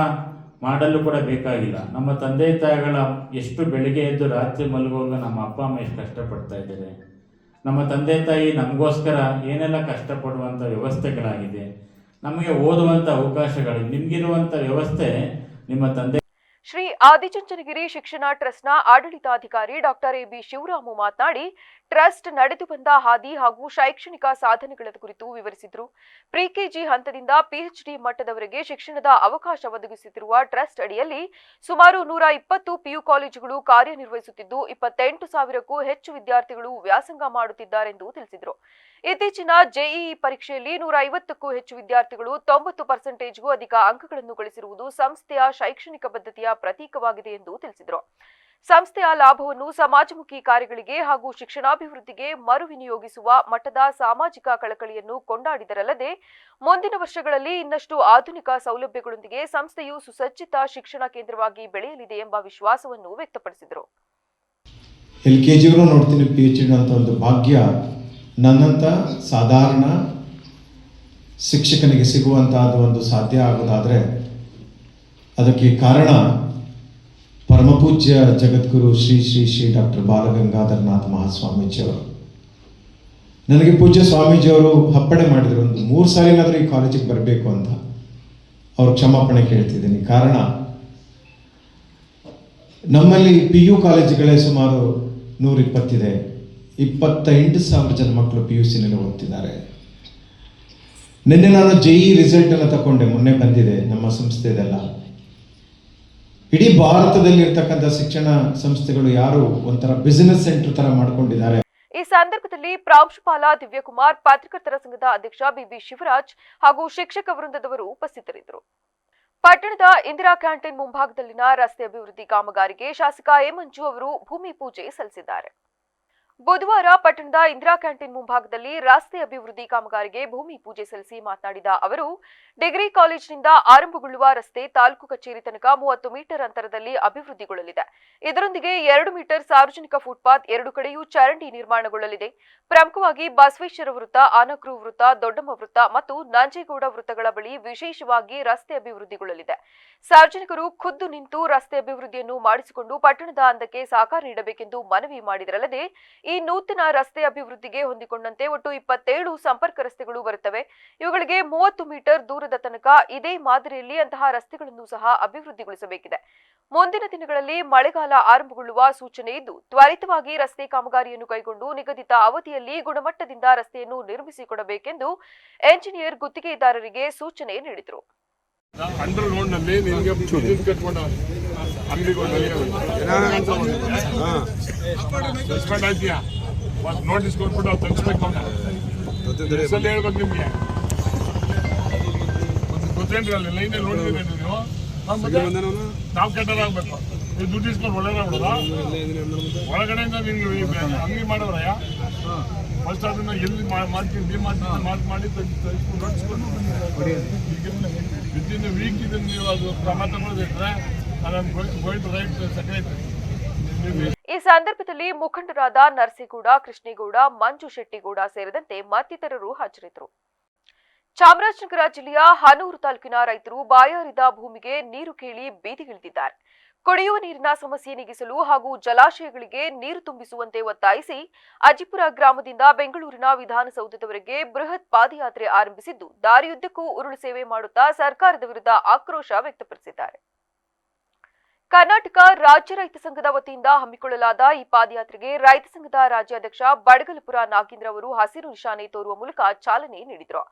ಮಾಡಲು ಕೂಡ ಬೇಕಾಗಿಲ್ಲ. ನಮ್ಮ ತಂದೆ ತಾಯಿಗಳ ಎಷ್ಟು ಬೆಳಿಗ್ಗೆ ಎದ್ದು ರಾತ್ರಿ ಮಲಗುವಾಗ ನಮ್ಮ ಅಪ್ಪ ಅಮ್ಮ ಎಷ್ಟು ಕಷ್ಟಪಡ್ತಾ ಇದ್ದಾರೆ. ನಮ್ಮ ತಂದೆ ತಾಯಿ ನಮಗೋಸ್ಕರ ಏನೆಲ್ಲ ಕಷ್ಟಪಡುವಂಥ ವ್ಯವಸ್ಥೆಗಳಾಗಿದೆ. ನಮಗೆ ಓದುವಂಥ ಅವಕಾಶಗಳು, ನಿಮಗಿರುವಂಥ ವ್ಯವಸ್ಥೆ ನಿಮ್ಮ ತಂದೆ. ಶ್ರೀ ಆದಿಚುಂಚನಗಿರಿ ಶಿಕ್ಷಣ ಟ್ರಸ್ಟ್ನ ಆಡಳಿತಾಧಿಕಾರಿ ಡಾಕ್ಟರ್ AB ಶಿವರಾಮು ಮಾತನಾಡಿ, ಟ್ರಸ್ಟ್ ನಡೆದು ಬಂದ ಹಾದಿ ಹಾಗೂ ಶೈಕ್ಷಣಿಕ ಸಾಧನೆಗಳ ಕುರಿತು ವಿವರಿಸಿದರು. ಪ್ರಿ-KG ಹಂತದಿಂದ PhD ಮಟ್ಟದವರೆಗೆ ಶಿಕ್ಷಣದ ಅವಕಾಶ ಒದಗಿಸುತ್ತಿರುವ ಟ್ರಸ್ಟ್ ಅಡಿಯಲ್ಲಿ ಸುಮಾರು 120 PU ಕಾಲೇಜುಗಳು ಕಾರ್ಯನಿರ್ವಹಿಸುತ್ತಿದ್ದು 28,000ಕ್ಕೂ ಹೆಚ್ಚು ವಿದ್ಯಾರ್ಥಿಗಳು ವ್ಯಾಸಂಗ ಮಾಡುತ್ತಿದ್ದಾರೆಂದು ತಿಳಿಸಿದರು. ಇತ್ತೀಚಿನ JEE ಪರೀಕ್ಷೆಯಲ್ಲಿ 150ಕ್ಕೂ ಹೆಚ್ಚು ವಿದ್ಯಾರ್ಥಿಗಳು 90%ಗೂ ಅಧಿಕ ಅಂಕಗಳನ್ನು ಗಳಿಸಿರುವುದು ಸಂಸ್ಥೆಯ ಶೈಕ್ಷಣಿಕ ಬದ್ಧತೆಯ ಪ್ರತೀಕವಾಗಿದೆ ಎಂದು ತಿಳಿಸಿದರು. ಸಂಸ್ಥೆಯ ಲಾಭವನ್ನು ಸಮಾಜಮುಖಿ ಕಾರ್ಯಗಳಿಗೆ ಹಾಗೂ ಶಿಕ್ಷಣಾಭಿವೃದ್ಧಿಗೆ ಮರು ವಿನಿಯೋಗಿಸುವ ಮಟ್ಟದ ಸಾಮಾಜಿಕ ಕಳಕಳಿಯನ್ನು ಕೊಂಡಾಡಿದರಲ್ಲದೆ, ಮುಂದಿನ ವರ್ಷಗಳಲ್ಲಿ ಇನ್ನಷ್ಟು ಆಧುನಿಕ ಸೌಲಭ್ಯಗಳೊಂದಿಗೆ ಸಂಸ್ಥೆಯು ಸುಸಜ್ಜಿತ ಶಿಕ್ಷಣ ಕೇಂದ್ರವಾಗಿ ಬೆಳೆಯಲಿದೆ ಎಂಬ ವಿಶ್ವಾಸವನ್ನು ವ್ಯಕ್ತಪಡಿಸಿದರು. LKGಗೂ ನೋಡ್ತೀನಿ, PhD ಅಂತ ಒಂದು ಭಾಗ್ಯ ನನ್ನಂಥ ಸಾಧಾರಣ ಶಿಕ್ಷಕನಿಗೆ ಸಿಗುವಂತಹದ್ದು ಒಂದು ಸಾಧ್ಯ ಆಗೋದಾದರೆ ಅದಕ್ಕೆ ಕಾರಣ ಪರಮಪೂಜ್ಯ ಜಗದ್ಗುರು ಶ್ರೀ ಶ್ರೀ ಶ್ರೀ ಡಾಕ್ಟರ್ ಬಾಲಗಂಗಾಧರನಾಥ ಮಹಾಸ್ವಾಮೀಜಿಯವರು. ನನಗೆ ಪೂಜ್ಯ ಸ್ವಾಮೀಜಿಯವರು ಹಪ್ಪಣೆ ಮಾಡಿದರು, ಒಂದು 3 ಸಾಲಿನಾದರೂ ಈ ಕಾಲೇಜಿಗೆ ಬರಬೇಕು ಅಂತ. ಅವ್ರ ಕ್ಷಮಾಪಣೆ ಕೇಳ್ತಿದ್ದೀನಿ. ಕಾರಣ ನಮ್ಮಲ್ಲಿ PU ಕಾಲೇಜುಗಳೇ ಸುಮಾರು 120 ಇದೆ. 28,000 ಜನ ಮಕ್ಕಳು PUCನಲ್ಲಿ ಓದ್ತಿದ್ದಾರೆ. ನಿನ್ನೆ ನಾನು JEE ರಿಸಲ್ಟನ್ನು ತಗೊಂಡೆ, ಮೊನ್ನೆ ಬಂದಿದೆ ನಮ್ಮ ಸಂಸ್ಥೆದೆಲ್ಲ. ಇಡೀ ಭಾರತದಲ್ಲಿ ಇರ್ತಕ್ಕಂಥ ಶಿಕ್ಷಣ ಸಂಸ್ಥೆಗಳು ಯಾರು ಒಂಥರ ಬಿಸಿನೆಸ್ ಸೆಂಟರ್ ತರ ಮಾಡ್ಕೊಂಡಿದ್ದಾರೆ. ಈ ಸಂದರ್ಭದಲ್ಲಿ ಪ್ರಾಂಶುಪಾಲ ದಿವ್ಯಕುಮಾರ್, ಪತ್ರಕರ್ತರ ಸಂಘದ ಅಧ್ಯಕ್ಷ BB ಶಿವರಾಜ್ ಹಾಗೂ ಶಿಕ್ಷಕ ವೃಂದದವರು ಉಪಸ್ಥಿತರಿದ್ದರು. ಪಟ್ಟಣದ ಇಂದಿರಾ ಕ್ಯಾಂಟೀನ್ ಮುಂಭಾಗದಲ್ಲಿನ ರಸ್ತೆ ಅಭಿವೃದ್ಧಿ ಕಾಮಗಾರಿಗೆ ಶಾಸಕ ಎ ಮಂಜು ಅವರು ಭೂಮಿ ಪೂಜೆ ಸಲ್ಲಿಸಿದ್ದಾರೆ. ಬುಧವಾರ ಪಟ್ಟಣದ ಇಂದಿರಾ ಕ್ಯಾಂಟೀನ್ ಮುಂಭಾಗದಲ್ಲಿ ರಸ್ತೆ ಅಭಿವೃದ್ಧಿ ಕಾಮಗಾರಿಗೆ ಭೂಮಿ ಪೂಜೆ ಸಲ್ಲಿಸಿ ಮಾತನಾಡಿದ ಅವರು, ಡಿಗ್ರಿ ಕಾಲೇಜಿನಿಂದ ಆರಂಭಗೊಳ್ಳುವ ರಸ್ತೆ ತಾಲೂಕು ಕಚೇರಿ ತನಕ 30 ಮೀಟರ್ ಅಂತರದಲ್ಲಿ ಅಭಿವೃದ್ಧಿಗೊಳ್ಳಲಿದೆ. ಇದರೊಂದಿಗೆ 2 ಮೀಟರ್ ಸಾರ್ವಜನಿಕ ಫುಟ್ಪಾತ್, 2 ಕಡೆಯೂ ಚರಂಡಿ ನಿರ್ಮಾಣಗೊಳ್ಳಲಿದೆ. ಪ್ರಮುಖವಾಗಿ ಬಸವೇಶ್ವರ ವೃತ್ತ, ಆನಕ್ರೂ ವೃತ್ತ, ದೊಡ್ಡಮ್ಮ ವೃತ್ತ ಮತ್ತು ನಂಜೇಗೌಡ ವೃತ್ತಗಳ ಬಳಿ ವಿಶೇಷವಾಗಿ ರಸ್ತೆ ಅಭಿವೃದ್ಧಿಗೊಳ್ಳಲಿದೆ. ಸಾರ್ವಜನಿಕರು ಖುದ್ದು ನಿಂತು ರಸ್ತೆ ಅಭಿವೃದ್ಧಿಯನ್ನು ಮಾಡಿಸಿಕೊಂಡು ಪಟ್ಟಣದ ಅಂದಕ್ಕೆ ಸಹಕಾರ ನೀಡಬೇಕೆಂದು ಮನವಿ ಮಾಡಿದರಲ್ಲದೆ, ಈ ನೂತನ ರಸ್ತೆ ಅಭಿವೃದ್ಧಿಗೆ ಹೊಂದಿಕೊಂಡಂತೆ ಒಟ್ಟು 27 ಸಂಪರ್ಕ ರಸ್ತೆಗಳು ಬರುತ್ತವೆ. ಇವುಗಳಿಗೆ 30 ಮೀಟರ್ ದೂರದ ತನಕ ಇದೇ ಮಾದರಿಯಲ್ಲಿ ಅಂತಹ ರಸ್ತೆಗಳನ್ನು ಸಹ ಅಭಿವೃದ್ಧಿಗೊಳಿಸಬೇಕಿದೆ. ಮುಂದಿನ ದಿನಗಳಲ್ಲಿ ಮಳೆಗಾಲ ಆರಂಭಗೊಳ್ಳುವ ಸೂಚನೆ ಇದ್ದು, ತ್ವರಿತವಾಗಿ ರಸ್ತೆ ಕಾಮಗಾರಿಯನ್ನು ಕೈಗೊಂಡು ನಿಗದಿತ ಅವಧಿಯಲ್ಲಿ ಗುಣಮಟ್ಟದಿಂದ ರಸ್ತೆಯನ್ನು ನಿರ್ಮಿಸಿಕೊಡಬೇಕೆಂದು ಎಂಜಿನಿಯರ್ ಗುತ್ತಿಗೆದಾರರಿಗೆ ಸೂಚನೆ ನೀಡಿದರು. ಅಂಡರ್ ರೋಡ್ ನಲ್ಲಿ ನಿಮಗೆ ಕಟ್ಕೊಂಡು ಸಸ್ಪೆಂಡ್ ಆಯ್ತೀಯಾ? ನೋಟಿಸ್ ಕೊಟ್ಬಿಟ್ಟು ಅವ್ರು ತಗ್ಸ್ಬೇಕು. ಹೇಳ್ಬೇಕು ನಿಮ್ಗೆ ಗೊತ್ತೇನ್ರಿ? ಅಲ್ಲಿ ಲೈನಲ್ಲಿ ನೋಡಿದ್ರೆ ನೀವು ನಾವು ಕೆಟ್ಟದಾಗಬೇಕು. ನೀವು ದುಡ್ಡು ಇಸ್ಕೊಂಡು ಒಳ್ಳೆದಾಗ್ಬಿಡೋದ? ಒಳಗಡೆಯಿಂದ ನಿಮ್ಗೆ ಅಂಗಡಿ ಮಾಡೋರಯ್ಯ ಫಸ್ಟ್ ಅದನ್ನ ಎಲ್ಲಿ ಮಾಡ್ತೀವಿ ಮಾಡಿ ನೋಟಿಸ್ಕೊಂಡು ವಿತಿನ್ ವೀಕ್ ಇದನ್ನು ನೀವು ಅದು ಕ್ರಮ ತಗೊಳ್ಳೋದಿದ್ರೆ ಈ ಸಂದರ್ಭದಲ್ಲಿ ಮುಖಂಡರಾದ ನರಸೇಗೌಡ, ಕೃಷ್ಣೇಗೌಡ, ಮಂಜು ಶೆಟ್ಟಿಗೌಡ ಸೇರಿದಂತೆ ಮತ್ತಿತರರು ಹಾಜರಿದ್ದರು. ಚಾಮರಾಜನಗರ ಜಿಲ್ಲೆಯ ಹನೂರು ತಾಲೂಕಿನ ರೈತರು ಬಾಯಾರಿದ ಭೂಮಿಗೆ ನೀರು ಕೇಳಿ ಬೀದಿಗಿಳಿದಿದ್ದಾರೆ. ಕುಡಿಯುವ ನೀರಿನ ಸಮಸ್ಯೆ ನೀಗಿಸಲು ಹಾಗೂ ಜಲಾಶಯಗಳಿಗೆ ನೀರು ತುಂಬಿಸುವಂತೆ ಒತ್ತಾಯಿಸಿ ಅಜಿಪುರ ಗ್ರಾಮದಿಂದ ಬೆಂಗಳೂರಿನ ವಿಧಾನಸೌಧದವರೆಗೆ ಬೃಹತ್ ಪಾದಯಾತ್ರೆ ಆರಂಭಿಸಿದ್ದು, ದಾರಿಯುದ್ದಕ್ಕೂ ಉರುಳು ಸೇವೆ ಮಾಡುತ್ತಾ ಸರ್ಕಾರದ ವಿರುದ್ಧ ಆಕ್ರೋಶ ವ್ಯಕ್ತಪಡಿಸಿದ್ದಾರೆ. ಕರ್ನಾಟಕ ರಾಜ್ಯ ರೈತ ಸಂಘದ ವತಿಯಿಂದ ಹಮ್ಮಿಕೊಳ್ಳಲಾದ ಈ ಪಾದಯಾತ್ರೆಗೆ ರೈತ ಸಂಘದ ರಾಜ್ಯಾಧ್ಯಕ್ಷ ಬಡಗಲಪುರ ನಾಗೇಂದ್ರ ಅವರು ಹಸಿರು ನಿಶಾನೆ ತೋರುವ ಮೂಲಕ ಚಾಲನೆ ನೀಡಿದರು.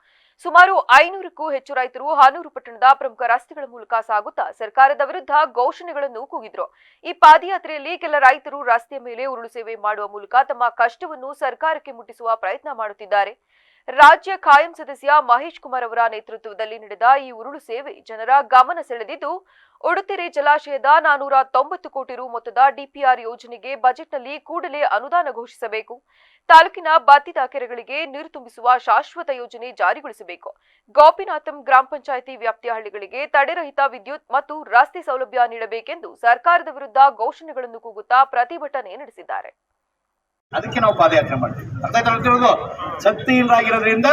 ಸುಮಾರು 500ಕ್ಕೂ ಹೆಚ್ಚು ರೈತರು ಹನೂರು ಪಟ್ಟಣದ ಪ್ರಮುಖ ರಸ್ತೆಗಳ ಮೂಲಕ ಸಾಗುತ್ತಾ ಸರ್ಕಾರದ ವಿರುದ್ಧ ಘೋಷಣೆಗಳನ್ನು ಕೂಗಿದ್ರು. ಈ ಪಾದಯಾತ್ರೆಯಲ್ಲಿ ಕೆಲ ರೈತರು ರಸ್ತೆಯ ಮೇಲೆ ಉರುಳು ಸೇವೆ ಮಾಡುವ ಮೂಲಕ ತಮ್ಮ ಕಷ್ಟವನ್ನು ಸರ್ಕಾರಕ್ಕೆ ಮುಟ್ಟಿಸುವ ಪ್ರಯತ್ನ ಮಾಡುತ್ತಿದ್ದಾರೆ. ರಾಜ್ಯ ಕಾಯಂ ಸದಸ್ಯ ಮಹೇಶ್ ಕುಮಾರ್ ಅವರ ನೇತೃತ್ವದಲ್ಲಿ ನಡೆದ ಈ ಉರುಳು ಸೇವೆ ಜನರ ಗಮನ ಸೆಳೆದಿದ್ದು, ಉಡುತೆರೆ ಜಲಾಶಯದ 490 ಕೋಟಿ ರು ಮೊತ್ತದ ಡಿಪಿಆರ್ ಯೋಜನೆಗೆ ಬಜೆಟ್ನಲ್ಲಿ ಕೂಡಲೇ ಅನುದಾನ ಘೋಷಿಸಬೇಕು. ತಾಲೂಕಿನ ಬತ್ತಿದ ಕೆರೆಗಳಿಗೆ ನೀರು ತುಂಬಿಸುವ ಶಾಶ್ವತ ಯೋಜನೆ ಜಾರಿಗೊಳಿಸಬೇಕು. ಗೋಪಿನಾಥಂ ಗ್ರಾಮ ಪಂಚಾಯಿತಿ ವ್ಯಾಪ್ತಿಯ ಹಳ್ಳಿಗಳಿಗೆ ತಡೆರಹಿತ ವಿದ್ಯುತ್ ಮತ್ತು ರಸ್ತೆ ಸೌಲಭ್ಯ ನೀಡಬೇಕೆಂದು ಸರ್ಕಾರದ ವಿರುದ್ಧ ಘೋಷಣೆಗಳನ್ನು ಕೂಗುತ್ತಾ ಪ್ರತಿಭಟನೆ ನಡೆಸಿದ್ದಾರೆ. ಅದಕ್ಕೆ ನಾವು ಪಾದಯಾತ್ರೆ ಮಾಡ್ತೀವಿ. ಅರ್ಥಾಯ್ತಿರೋದು ಶಕ್ತಿ ಇಲ್ಲರಾಗಿರೋದ್ರಿಂದ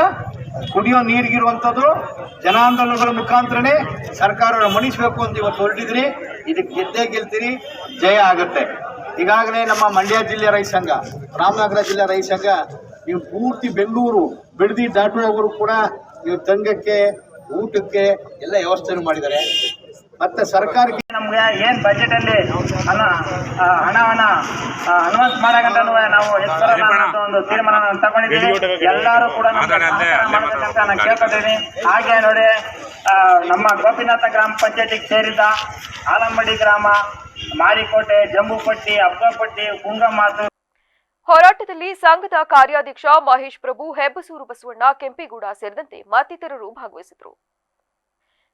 ಕುಡಿಯೋ ನೀರಿಗಿರುವಂಥದ್ದು ಜನಾಂದೋಲನಗಳ ಮುಖಾಂತರನೇ ಸರ್ಕಾರವನ್ನು ಮಣಿಸಬೇಕು ಅಂತ ಇವತ್ತು ಹೊರಟಿದ್ರಿ. ಇದಕ್ಕೆ ಗೆದ್ದೇ ಗೆಲ್ತೀರಿ, ಜಯ ಆಗುತ್ತೆ. ಈಗಾಗಲೇ ನಮ್ಮ ಮಂಡ್ಯ ಜಿಲ್ಲೆ ರೈತ ಸಂಘ, ರಾಮನಗರ ಜಿಲ್ಲೆ ರೈತ ಸಂಘ ನೀವು ಪೂರ್ತಿ ಬೆಂಗಳೂರು ಬಿಡದಿ ದಾಟುವವರು ಕೂಡ ನೀವು ತಂಗಕ್ಕೆ ಊಟಕ್ಕೆ ಎಲ್ಲ ವ್ಯವಸ್ಥೆಯನ್ನು ಮಾಡಿದ್ದಾರೆ. ಮತ್ತೆ ಸರ್ಕಾರಕ್ಕೆ ನಮ್ಗೆ ಏನ್ ಬಜೆಟ್ ಅಲ್ಲಿ ಹಣವನ್ನ ಅನೌನ್ಸ್ ಮಾಡಕಂತ ನಾವು ಒಂದು ತೀರ್ಮಾನ ತಗೊಂಡಿದ್ದೀವಿ. ಎಲ್ಲರೂ ಕೂಡ ಮಾಡಬೇಕಂತ ನಾನು ಕೇಳ್ಕೊತೀನಿ. ಹಾಗೆ ನೋಡಿ, ನಮ್ಮ ಗೋಪಿನಾಥ ಗ್ರಾಮ ಪಂಚಾಯತಿಗೆ ಸೇರಿದ ಆಲಂಬಡಿ ಗ್ರಾಮ, ಮಾರಿಕೋಟೆ, ಜಂಬುಪಟ್ಟಿ, ಅಬ್ಬಪಟ್ಟಿ, ಕುಂಗಮಾತು ಹೋರಾಟದಲ್ಲಿ ಸಂಘದ ಕಾರ್ಯಾಧ್ಯಕ್ಷ ಮಹೇಶ್ ಪ್ರಭು, ಹೆಬ್ಬಸೂರು ಬಸವಣ್ಣ, ಕೆಂಪೇಗೌಡ ಸೇರಿದಂತೆ ಮತ್ತಿತರರು ಭಾಗವಹಿಸಿದರು.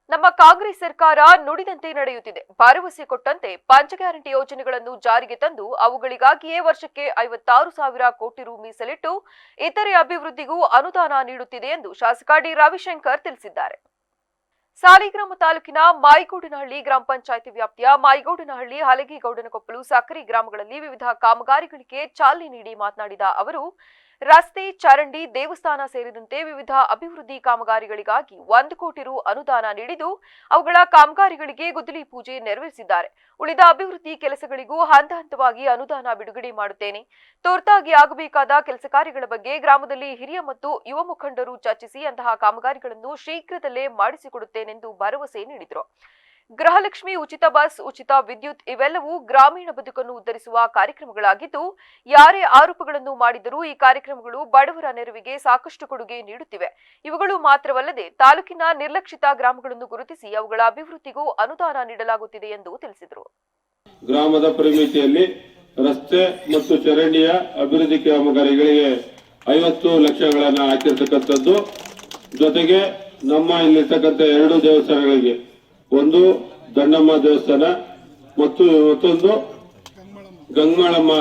ನಮ್ಮ ಕಾಂಗ್ರೆಸ್ ಸರ್ಕಾರ ನುಡಿದಂತೆ ನಡೆಯುತ್ತಿದೆ. ಭರವಸೆ ಕೊಟ್ಟಂತೆ ಪಂಚ ಗ್ಯಾರಂಟಿ ಯೋಜನೆಗಳನ್ನು ಜಾರಿಗೆ ತಂದು ಅವುಗಳಿಗಾಗಿಯೇ ವರ್ಷಕ್ಕೆ 56,000 ಕೋಟಿ ರು ಮೀಸಲಿಟ್ಟು ಇತರೆ ಅಭಿವೃದ್ಧಿಗೂ ಅನುದಾನ ನೀಡುತ್ತಿದೆ ಎಂದು ಶಾಸಕ ಡಿ ರವಿಶಂಕರ್ ತಿಳಿಸಿದ್ದಾರೆ. ಸಾಲಿಗ್ರಾಮ ತಾಲೂಕಿನ ಮಾಯಿಗೌಡನಹಳ್ಳಿ ಗ್ರಾಮ ಪಂಚಾಯಿತಿ ವ್ಯಾಪ್ತಿಯ ಮಾಯಿಗೌಡನಹಳ್ಳಿ, ಹಲಗೇಗೌಡನಕೊಪ್ಪಲು, ಸಕ್ಕರೆ ಗ್ರಾಮಗಳಲ್ಲಿ ವಿವಿಧ ಕಾಮಗಾರಿಗಳಿಗೆ ಚಾಲನೆ ನೀಡಿ ಮಾತನಾಡಿದ ಅವರು, ರಸ್ತೆ, ಚರಂಡಿ, ದೇವಸ್ಥಾನ ಸೇರಿದಂತೆ ವಿವಿಧ ಅಭಿವೃದ್ಧಿ ಕಾಮಗಾರಿಗಳಿಗಾಗಿ 1 ಕೋಟಿ ರು ಅನುದಾನ ನೀಡಿದ್ದು ಅವುಗಳ ಕಾಮಗಾರಿಗಳಿಗೆ ಗುದ್ದಲಿ ಪೂಜೆ ನೆರವೇರಿಸಿದ್ದಾರೆ. ಉಳಿದ ಅಭಿವೃದ್ಧಿ ಕೆಲಸಗಳಿಗೂ ಹಂತ ಹಂತವಾಗಿ ಅನುದಾನ ಬಿಡುಗಡೆ ಮಾಡುತ್ತೇನೆ. ತುರ್ತಾಗಿ ಆಗಬೇಕಾದ ಕೆಲಸ ಕಾರ್ಯಗಳ ಬಗ್ಗೆ ಗ್ರಾಮದಲ್ಲಿ ಹಿರಿಯ ಮತ್ತು ಯುವ ಮುಖಂಡರು ಚರ್ಚಿಸಿ ಅಂತಹ ಕಾಮಗಾರಿಗಳನ್ನು ಶೀಘ್ರದಲ್ಲೇ ಮಾಡಿಸಿಕೊಡುತ್ತೇನೆಂದು ಭರವಸೆ ನೀಡಿದರು. ಗೃಹಲಕ್ಷ್ಮಿ, ಉಚಿತ ಬಸ್, ಉಚಿತ ವಿದ್ಯುತ್ ಇವೆಲ್ಲವೂ ಗ್ರಾಮೀಣ ಬದುಕನ್ನು ಉದ್ಧರಿಸುವ ಕಾರ್ಯಕ್ರಮಗಳಾಗಿದ್ದು, ಯಾರೇ ಆರೋಪಗಳನ್ನು ಮಾಡಿದರೂ ಈ ಕಾರ್ಯಕ್ರಮಗಳು ಬಡವರ ನೆರವಿಗೆ ಸಾಕಷ್ಟು ಕೊಡುಗೆ ನೀಡುತ್ತಿವೆ. ಇವುಗಳು ಮಾತ್ರವಲ್ಲದೆ ತಾಲೂಕಿನ ನಿರ್ಲಕ್ಷಿತ ಗ್ರಾಮಗಳನ್ನು ಗುರುತಿಸಿ ಅವುಗಳ ಅಭಿವೃದ್ಧಿಗೂ ಅನುದಾನ ನೀಡಲಾಗುತ್ತಿದೆ ಎಂದು ತಿಳಿಸಿದರು. ಗ್ರಾಮದ ಪರಿಮಿತಿಯಲ್ಲಿ ರಸ್ತೆ ಮತ್ತು ಚರಂಡಿಯ ಅಭಿವೃದ್ಧಿ ಕಾಮಗಾರಿಗಳಿಗೆ 50 ಲಕ್ಷಗಳನ್ನು ಹಾಕಿರ್ತಕ್ಕಂಥದ್ದು. ಜೊತೆಗೆ ನಮ್ಮ ಇಲ್ಲಿರ್ತಕ್ಕಂಥ 2 ದೇವಸ್ಥಾನಗಳಿಗೆ, ಒಂದು ದಣ್ಣಮ್ಮ ದೇವಸ್ಥಾನ ಮತ್ತು ಮತ್ತೊಂದು ಗಂಗಾಳಮ್ಮ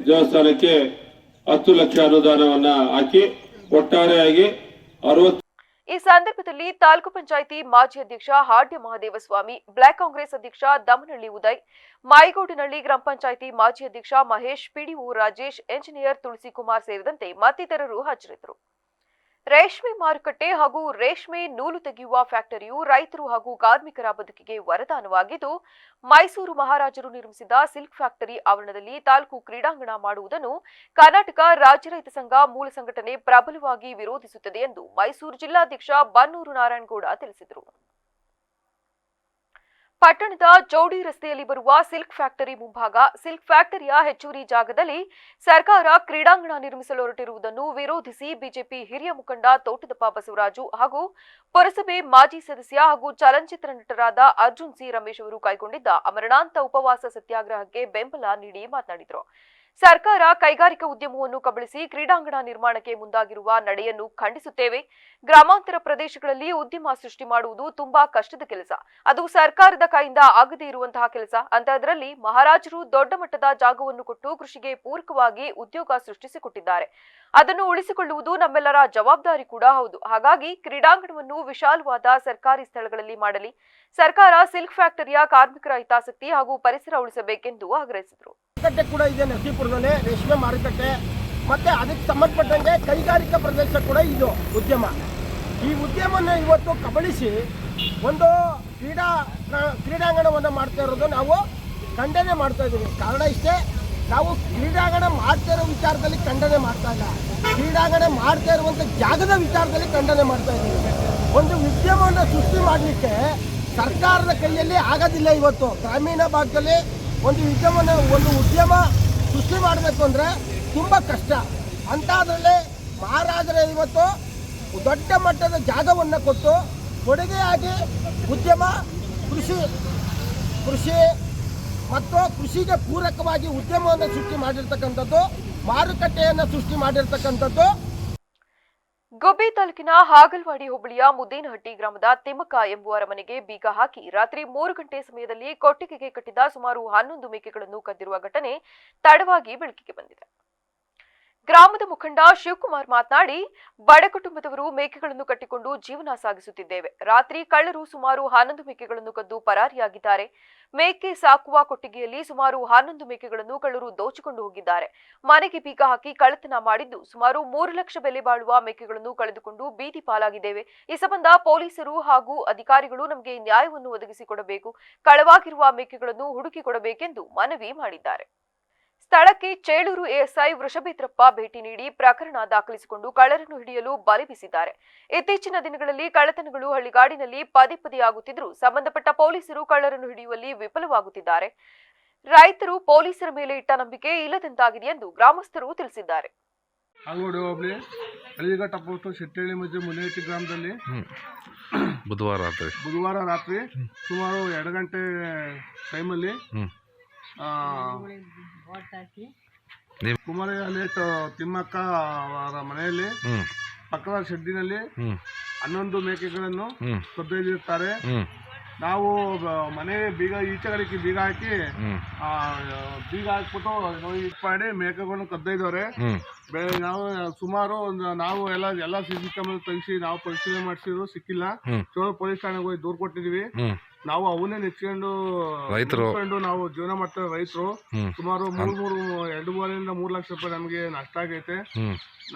ದೇವಸ್ಥಾನಕ್ಕೆ 10 ಲಕ್ಷ ಅನುದಾನವನ್ನ ಹಾಕಿ ಒಟ್ಟಾರೆಯಾಗಿ 60. ಈ ಸಂದರ್ಭದಲ್ಲಿ ತಾಲೂಕು ಪಂಚಾಯಿತಿ ಮಾಜಿ ಅಧ್ಯಕ್ಷ ಹಾಡ್ಯ ಮಹದೇವಸ್ವಾಮಿ, ಬ್ಲಾಕ್ ಕಾಂಗ್ರೆಸ್ ಅಧ್ಯಕ್ಷ ದಮನಹಳ್ಳಿ ಉದಯ್, ಮಾಯಿಗೋಡಿನಹಳ್ಳಿ ಗ್ರಾಮ ಪಂಚಾಯಿತಿ ಮಾಜಿ ಅಧ್ಯಕ್ಷ ಮಹೇಶ್, ಪಿಡಿಒ ರಾಜೇಶ್, ಎಂಜಿನಿಯರ್ ತುಳಸಿಕುಮಾರ್ ಸೇರಿದಂತೆ ಮತ್ತಿತರರು ಹಾಜರಿದ್ದರು. ರೇಷ್ಮೆ ಮಾರುಕಟ್ಟೆ ಹಾಗೂ ರೇಷ್ಮೆ ನೂಲು ತೆಗೆಯುವ ಫ್ಯಾಕ್ಟರಿಯು ರೈತರು ಹಾಗೂ ಕಾರ್ಮಿಕರ ಬದುಕಿಗೆ ವರದಾನವಾಗಿದ್ದು, ಮೈಸೂರು ಮಹಾರಾಜರು ನಿರ್ಮಿಸಿದ ಸಿಲ್ಕ್ ಫ್ಯಾಕ್ಟರಿ ಆವರಣದಲ್ಲಿ ತಾಲೂಕು ಕ್ರೀಡಾಂಗಣ ಮಾಡುವುದನ್ನು ಕರ್ನಾಟಕ ರಾಜ್ಯ ರೈತ ಸಂಘ ಮೂಲ ಸಂಘಟನೆ ಪ್ರಬಲವಾಗಿ ವಿರೋಧಿಸುತ್ತದೆ ಎಂದು ಮೈಸೂರು ಜಿಲ್ಲಾಧ್ಯಕ್ಷ ಬನ್ನೂರು ನಾರಾಯಣಗೌಡ ತಿಳಿಸಿದರು. ಪಟ್ಟಣದ ಜೋಡಿ ರಸ್ತೆಯಲ್ಲಿ ಬರುವ ಸಿಲ್ಕ್ ಫ್ಯಾಕ್ಟರಿ ಮುಂಭಾಗ ಸಿಲ್ಕ್ ಫ್ಯಾಕ್ಟರಿಯ ಹೆಚ್ಚುವರಿ ಜಾಗದಲ್ಲಿ ಸರ್ಕಾರ ಕ್ರೀಡಾಂಗಣ ನಿರ್ಮಿಸಲು ಹೊರಟಿರುವುದನ್ನು ವಿರೋಧಿಸಿ ಬಿಜೆಪಿ ಹಿರಿಯ ಮುಖಂಡ ತೋಟದಪ್ಪ ಬಸವರಾಜು ಹಾಗೂ ಪುರಸಭೆ ಮಾಜಿ ಸದಸ್ಯ ಹಾಗೂ ಚಲನಚಿತ್ರ ನಟರಾದ ಅರ್ಜುನ್ ಸಿ ರಮೇಶ್ ಅವರು ಕೈಗೊಂಡಿದ್ದ ಅಮರಣಾಂತ ಉಪವಾಸ ಸತ್ಯಾಗ್ರಹಕ್ಕೆ ಬೆಂಬಲ ನೀಡಿ ಮಾತನಾಡಿದರು. ಸರ್ಕಾರ ಕೈಗಾರಿಕಾ ಉದ್ಯಮವನ್ನು ಕಬಳಿಸಿ ಕ್ರೀಡಾಂಗಣ ನಿರ್ಮಾಣಕ್ಕೆ ಮುಂದಾಗಿರುವ ನಡೆಯನ್ನು ಖಂಡಿಸುತ್ತೇವೆ. ಗ್ರಾಮಾಂತರ ಪ್ರದೇಶಗಳಲ್ಲಿ ಉದ್ಯಮ ಸೃಷ್ಟಿ ಮಾಡುವುದು ತುಂಬಾ ಕಷ್ಟದ ಕೆಲಸ. ಅದು ಸರ್ಕಾರದ ಕೈಯಿಂದ ಆಗದೇ ಇರುವಂತಹ ಕೆಲಸ. ಅಂತಹದರಲ್ಲಿ ಮಹಾರಾಜರು ದೊಡ್ಡ ಮಟ್ಟದ ಜಾಗವನ್ನು ಕೊಟ್ಟು ಕೃಷಿಗೆ ಪೂರಕವಾಗಿ ಉದ್ಯೋಗ ಸೃಷ್ಟಿಸಿಕೊಟ್ಟಿದ್ದಾರೆ. ಅದನ್ನು ಉಳಿಸಿಕೊಳ್ಳುವುದು ನಮ್ಮೆಲ್ಲರ ಜವಾಬ್ದಾರಿ ಕೂಡ ಹೌದು. ಹಾಗಾಗಿ ಕ್ರೀಡಾಂಗಣವನ್ನು ವಿಶಾಲವಾದ ಸರ್ಕಾರಿ ಸ್ಥಳಗಳಲ್ಲಿ ಮಾಡಲಿ. ಸರ್ಕಾರ ಸಿಲ್ಕ್ ಫ್ಯಾಕ್ಟರಿಯ ಕಾರ್ಮಿಕರ ಹಿತಾಸಕ್ತಿ ಹಾಗೂ ಪರಿಸರ ಉಳಿಸಬೇಕೆಂದು ಆಗ್ರಹಿಸಿದರು. ಮಾರುಕಟ್ಟೆ ಕೂಡ ಇದೆ ನರಸೀಪುರದಲ್ಲಿ, ರೇಷ್ಮೆ ಮಾರುಕಟ್ಟೆ, ಮತ್ತೆ ಅದಕ್ಕೆ ಸಂಬಂಧಪಟ್ಟಂಗೆ ಕೈಗಾರಿಕಾ ಪ್ರದೇಶ ಕೂಡ ಇದು ಉದ್ಯಮ. ಈ ಉದ್ಯಮವನ್ನು ಇವತ್ತು ಕಬಳಿಸಿ ಒಂದು ಕ್ರೀಡಾಂಗಣವನ್ನು ಮಾಡ್ತಾ ಇರೋದು ನಾವು ಖಂಡನೆ ಮಾಡ್ತಾ ಇದ್ದೀವಿ. ಕಾರಣ ಇಷ್ಟೇ, ನಾವು ಕ್ರೀಡಾಂಗಣ ಮಾಡ್ತಾ ಇರೋ ವಿಚಾರದಲ್ಲಿ ಖಂಡನೆ ಮಾಡ್ತಾ ಇಲ್ಲ, ಕ್ರೀಡಾಂಗಣ ಮಾಡ್ತಾ ಇರುವಂಥ ಜಾಗದ ವಿಚಾರದಲ್ಲಿ ಖಂಡನೆ ಮಾಡ್ತಾ ಇದ್ದೀವಿ. ಒಂದು ಉದ್ಯಮವನ್ನು ಸೃಷ್ಟಿ ಮಾಡಲಿಕ್ಕೆ ಸರ್ಕಾರದ ಕೈಯಲ್ಲಿ ಆಗೋದಿಲ್ಲ. ಇವತ್ತು ಗ್ರಾಮೀಣ ಭಾಗದಲ್ಲಿ ಒಂದು ಉದ್ಯಮ ಸೃಷ್ಟಿ ಮಾಡಬೇಕು ಅಂದರೆ ತುಂಬ ಕಷ್ಟ. ಅಂಥದ್ರಲ್ಲಿ ಮಹಾರಾಜರೇ ಇವತ್ತು ದೊಡ್ಡ ಮಟ್ಟದ ಜಾಗವನ್ನು ಕೊಟ್ಟು ಕೊಡುಗೆಯಾಗಿ ಉದ್ಯಮ ಕೃಷಿ ಮತ್ತು ಕೃಷಿಗೆ ಪೂರಕವಾಗಿ ಉದ್ಯಮವನ್ನು ಸೃಷ್ಟಿ ಮಾಡಿರ್ತಕ್ಕಂಥದ್ದು, ಮಾರುಕಟ್ಟೆಯನ್ನು ಸೃಷ್ಟಿ ಮಾಡಿರ್ತಕ್ಕಂಥದ್ದು. ಗುಬ್ಬಿ ತಾಲೂಕಿನ ಹಾಗಲವಾಡಿ ಹೋಬಳಿಯ ಮುದ್ದೇನಹಟ್ಟಿ ಗ್ರಾಮದ ತಿಮ್ಮಕ್ಕ ಎಂಬುವರ ಮನೆಗೆ ಬೀಗ ಹಾಕಿ ರಾತ್ರಿ 3 ಗಂಟೆ ಸಮಯದಲ್ಲಿ ಕೊಟ್ಟಿಗೆಗೆ ಕಟ್ಟಿದ ಸುಮಾರು 11 ಮೇಕೆಗಳನ್ನು ಕದ್ದಿರುವ ಘಟನೆ ತಡವಾಗಿ ಬೆಳಕಿಗೆ ಬಂದಿದೆ. ಗ್ರಾಮದ ಮುಖಂಡ ಶಿವಕುಮಾರ್ ಮಾತನಾಡಿ, ಬಡ ಕುಟುಂಬದವರು ಮೇಕೆಗಳನ್ನು ಕಟ್ಟಿಕೊಂಡು ಜೀವನ ಸಾಗಿಸುತ್ತಿದ್ದೇವೆ. ರಾತ್ರಿ ಕಳ್ಳರು ಸುಮಾರು 11 ಮೇಕೆಗಳನ್ನು ಕದ್ದು ಪರಾರಿಯಾಗಿದ್ದಾರೆ. ಮೇಕೆ ಸಾಕುವ ಕೊಟ್ಟಿಗೆಯಲ್ಲಿ ಸುಮಾರು 11 ಮೇಕೆಗಳನ್ನು ಕಳ್ಳರು ದೋಚಿಕೊಂಡು ಹೋಗಿದ್ದಾರೆ. ಮನೆಗೆ ಬೀಗ ಹಾಕಿ ಕಳ್ಳತನ ಮಾಡಿದ್ದು ಸುಮಾರು 3 ಲಕ್ಷ ಬೆಲೆ ಬಾಳುವ ಮೇಕೆಗಳನ್ನು ಕಳೆದುಕೊಂಡು ಬೀದಿ ಪಾಲಾಗಿದ್ದೇವೆ. ಈ ಸಂಬಂಧ ಪೊಲೀಸರು ಹಾಗೂ ಅಧಿಕಾರಿಗಳು ನಮಗೆ ನ್ಯಾಯವನ್ನು ಒದಗಿಸಿಕೊಡಬೇಕು. ಕಳವಾಗಿರುವ ಮೇಕೆಗಳನ್ನು ಹುಡುಕಿ ಕೊಡಬೇಕೆಂದು ಮನವಿ ಮಾಡಿದ್ದಾರೆ. ಸ್ಥಳಕ್ಕೆ ಚೇಳೂರು ಎಎಸ್ಐ ವೃಷಭೇಂದ್ರಪ್ಪ ಭೇಟಿ ನೀಡಿ ಪ್ರಕರಣ ದಾಖಲಿಸಿಕೊಂಡು ಕಳ್ಳರನ್ನು ಹಿಡಿಯಲು ಬಲೆ ಬೀಸಿದ್ದಾರೆ. ಇತ್ತೀಚಿನ ದಿನಗಳಲ್ಲಿ ಕಳ್ಳತನಗಳು ಹಳ್ಳಿಗಾಡಿನಲ್ಲಿ ಪದೇ ಪದೇ ಆಗುತ್ತಿದ್ದರೂ ಸಂಬಂಧಪಟ್ಟ ಪೊಲೀಸರು ಕಳ್ಳರನ್ನು ಹಿಡಿಯುವಲ್ಲಿ ವಿಫಲವಾಗುತ್ತಿದ್ದಾರೆ. ರೈತರು ಪೊಲೀಸರ ಮೇಲೆ ಇಟ್ಟ ನಂಬಿಕೆ ಇಲ್ಲದಂತಾಗಿದೆ ಎಂದು ಗ್ರಾಮಸ್ಥರು ತಿಳಿಸಿದ್ದಾರೆ. ಅಂಗೋಡಿ ಹೋಬಳಿ ಹಳ್ಳಿಘಟ್ಟ ಪೋಸ್ಟ್ ಶೆಟ್ಟಳ್ಳಿ ಮಧ್ಯೆ ಮುನೇಟಿ ಗ್ರಾಮದಲ್ಲಿ ಬುಧವಾರ ರಾತ್ರಿ ಸುಮಾರು 2 ಗಂಟೆ ಟೈಮಲ್ಲಿ ಕುಮಾರ ಲೇಟ್ ತಿಮ್ಮಕ್ಕ ಅವರ ಮನೆಯಲ್ಲಿ ಪಕ್ಕದ ಶೆಡ್ಡಿನಲ್ಲಿ 11 ಮೇಕೆಗಳನ್ನು ಕದ್ದೊಯ್ದಿರುತ್ತಾರೆ. ನಾವು ಮನೆ ಈಚೆಗಳಿಗೆ ಬೀಗ ಹಾಕ್ಬಿಟ್ಟು ಮಾಡಿ ಮೇಕೆಗಳನ್ನು ಕದ್ದೊಯ್ದವ್ರೆ. ನಾವು ಸುಮಾರು ನಾವು ಎಲ್ಲ ಸಿಸಿ ಕ್ಯಾಮೆರಾ ತೆಗಿಸಿ ನಾವು ಪರಿಶೀಲನೆ ಮಾಡಿಸಿದ್ರು, ಸಿಕ್ಕಿಲ್ಲ. ಚೋಳ ಪೊಲೀಸ್ ಠಾಣೆಗೆ ಹೋಗಿ ದೂರು ಕೊಟ್ಟಿದೀವಿ. ನಾವು ಅವನ್ನೇ ನೆಚ್ಕೊಂಡು ನಾವು ಜೀವನ ಮಾಡ್ತೇವೆ ರೈತರು. ಸುಮಾರು 2.5 ಲಕ್ಷ ರೂಪಾಯಿ ನಮಗೆ ನಷ್ಟ ಆಗೈತೆ.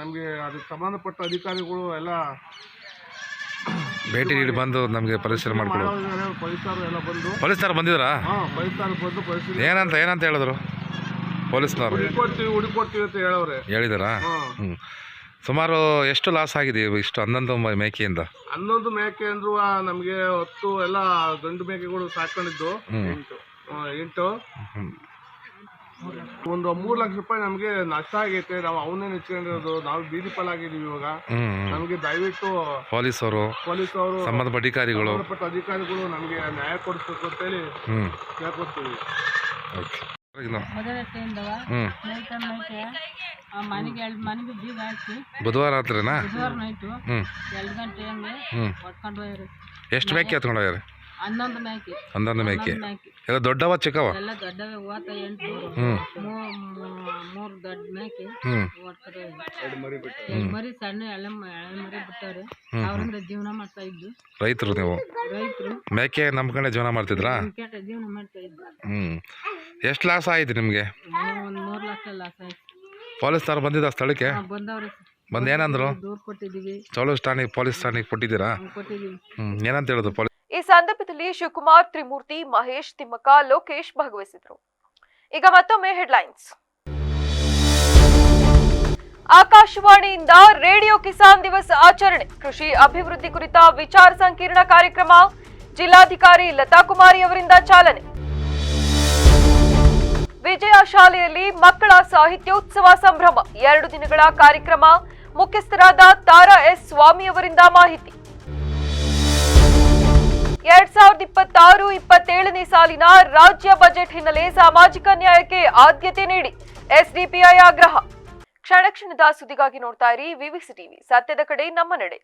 ನಮಗೆ ಅದಕ್ಕೆ ಸಂಬಂಧಪಟ್ಟ ಅಧಿಕಾರಿಗಳು ಎಲ್ಲ ಭೇಟಿ ನೀಡಿ ಬಂದು ನಮಗೆ ಪರಿಶೀಲನೆ ಮಾಡ್ಕೊಂಡು ಪೊಲೀಸರು ಎಲ್ಲ ಬಂದು ಪೊಲೀಸರು ಬಂದಿದ್ರಾ? ಪೊಲೀಸರು ಬಂದು ಪರಿಶೀಲನೆ ಏನಂತ ಹೇಳಿದ್ರು ಪೊಲೀಸ್ನವರು? ಹುಡುಕೊಡ್ತೀವಿ ಅಂತ ಹೇಳಿದಾರಾ? ಸುಮಾರು ಎಷ್ಟು ಲಾಸ್ ಆಗಿದೆ ಇಷ್ಟು 11 ಮೇಕೆಯಿಂದ? 11 ಮೇಕೆ ಅಂದ್ರೂ ನಮಗೆ 10 ಎಲ್ಲ ಗಂಡು ಮೇಕೆಗಳು ಸಾಕೊಂಡಿದ್ದು 8 ಒಂದು 3 ಲಕ್ಷ ರೂಪಾಯಿ ನಮಗೆ ನಷ್ಟ ಆಗೈತೆ. ನಾವು ಅವನ್ನೇ ನೆಚ್ಕೊಂಡಿರೋದು. ನಾವು ಬೀದಿ ಪಾಲಾಗಿದ್ದೀವಿ. ಇವಾಗ ನಮಗೆ ದಯವಿಟ್ಟು ಪೊಲೀಸರು ಸಂಬಂಧಪಟ್ಟ ಅಧಿಕಾರಿಗಳು ನಮಗೆ ನ್ಯಾಯ ಕೊಡಿಸ್ಬೇಕು ಅಂತೇಳಿ ಕೇಳ್ಕೊಡ್ತೀವಿ. ಬುಧವಾರ ರಾತ್ರಿನಾ? ಬುಧವಾರ ನೈಟು 2 ಗಂಟೆ ಹಂಗೆ ಹೊಡ್ಕೊಂಡು ಹೋಗ್ಯಾರ. ಎಷ್ಟು ಮೇಕೆ ಎತ್ಕೊಂಡು ಹೋಗ್ಯಾರ? 11 ಮೇಕೆ 11 ಮೇಕೆ ಎಲ್ಲ ದೊಡ್ಡವ ಚಿಕ್ಕವ ಎಲ್ಲ ದೊಡ್ಡವೇ 800 ಮೂರು ದೊಡ್ಡ ಮೇಕೆ ಮರಿ ಸಣ್ಣ ಎಳೆ ಮರಿ ಬಿಟ್ಟಾರೆ ಅವರಿಂದ ಜೀವನ ಮಾಡ್ತಾ ಇದ್ದು ರೈತರು ನೀವು ರೈತರು ಮೇಕೆ ನಂಬ್ಕೊಂಡೆ ಜೀವನ ಮಾಡ್ತಿದ್ರಾ ಕೆಟ್ಟ ಜೀವನ ಮಾಡ್ತಾ ಇದ್ದು ಎಷ್ಟು ಲಾಸ್ ಆಯ್ತು ನಿಮಗೆ ಒಂದು 3 ಲಕ್ಷ ಲಾಸ್ ಆಯ್ತು ಪೊಲೀಸ್ನವ್ರು ಬಂದಿದ್ದ ಸ್ಥಳಕ್ಕೆ ಬಂದವ್ರೆ ಬಂದು ಏನಂದ್ರು ದೂರ ಕೊಟ್ಟಿದ್ದೀವಿ ಚೌಲೂರು ಠಾಣೆ ಪೊಲೀಸ್ ಠಾಣೆಗೆ ಕೊಟ್ಟಿದ್ದೀರಾ ಕೊಟ್ಟಿದ್ದೀವಿ ಏನಂತ ಹೇಳಿದ್ರು ಪೊಲೀಸ್ ಈ ಸಂದರ್ಭದಲ್ಲಿ ಶಿವಕುಮಾರ್, ತ್ರಿಮೂರ್ತಿ, ಮಹೇಶ್, ತಿಮ್ಮಕ್ಕ, ಲೋಕೇಶ್ ಭಾಗವಹಿಸಿದ್ರು. ಈಗ ಮತ್ತೊಮ್ಮೆ ಹೆಡ್ಲೈನ್ಸ್. ಆಕಾಶವಾಣಿಯಿಂದ ರೇಡಿಯೋ ಕಿಸಾನ್ ದಿವಸ್ ಆಚರಣೆ, ಕೃಷಿ ಅಭಿವೃದ್ಧಿ ಕುರಿತ ವಿಚಾರ ಸಂಕಿರಣ ಕಾರ್ಯಕ್ರಮ, ಜಿಲ್ಲಾಧಿಕಾರಿ ಲತಾ ಕುಮಾರಿ ಅವರಿಂದ ಚಾಲನೆ. ವಿಜಯ ಶಾಲೆಯಲ್ಲಿ ಮಕ್ಕಳ ಸಾಹಿತ್ಯೋತ್ಸವ ಸಂಭ್ರಮ, 2 ದಿನಗಳ ಕಾರ್ಯಕ್ರಮ, ಮುಖ್ಯಸ್ಥರಾದ ತಾರಾ ಎಸ್ ಸ್ವಾಮಿ ಅವರಿಂದ ಮಾಹಿತಿ. 2026-27ನೇ ಸಾಲಿನ ರಾಜ್ಯ ಬಜೆಟ್ ಹಿನ್ನೆಲೆ ಸಾಮಾಜಿಕ ನ್ಯಾಯಕ್ಕೆ ಆದ್ಯತೆ ನೀಡಿ ಎಸ್ಡಿಪಿಐ ಆಗ್ರಹ. ಕ್ಷಣ ಕ್ಷಣದ ಸುದ್ದಿಗಾಗಿ ನೋಡ್ತಾ ಇರಿ ವಿವಿಸಿ ಟಿವಿ, ಸತ್ಯದ ಕಡೆ ನಮ್ಮ ನಡೆ.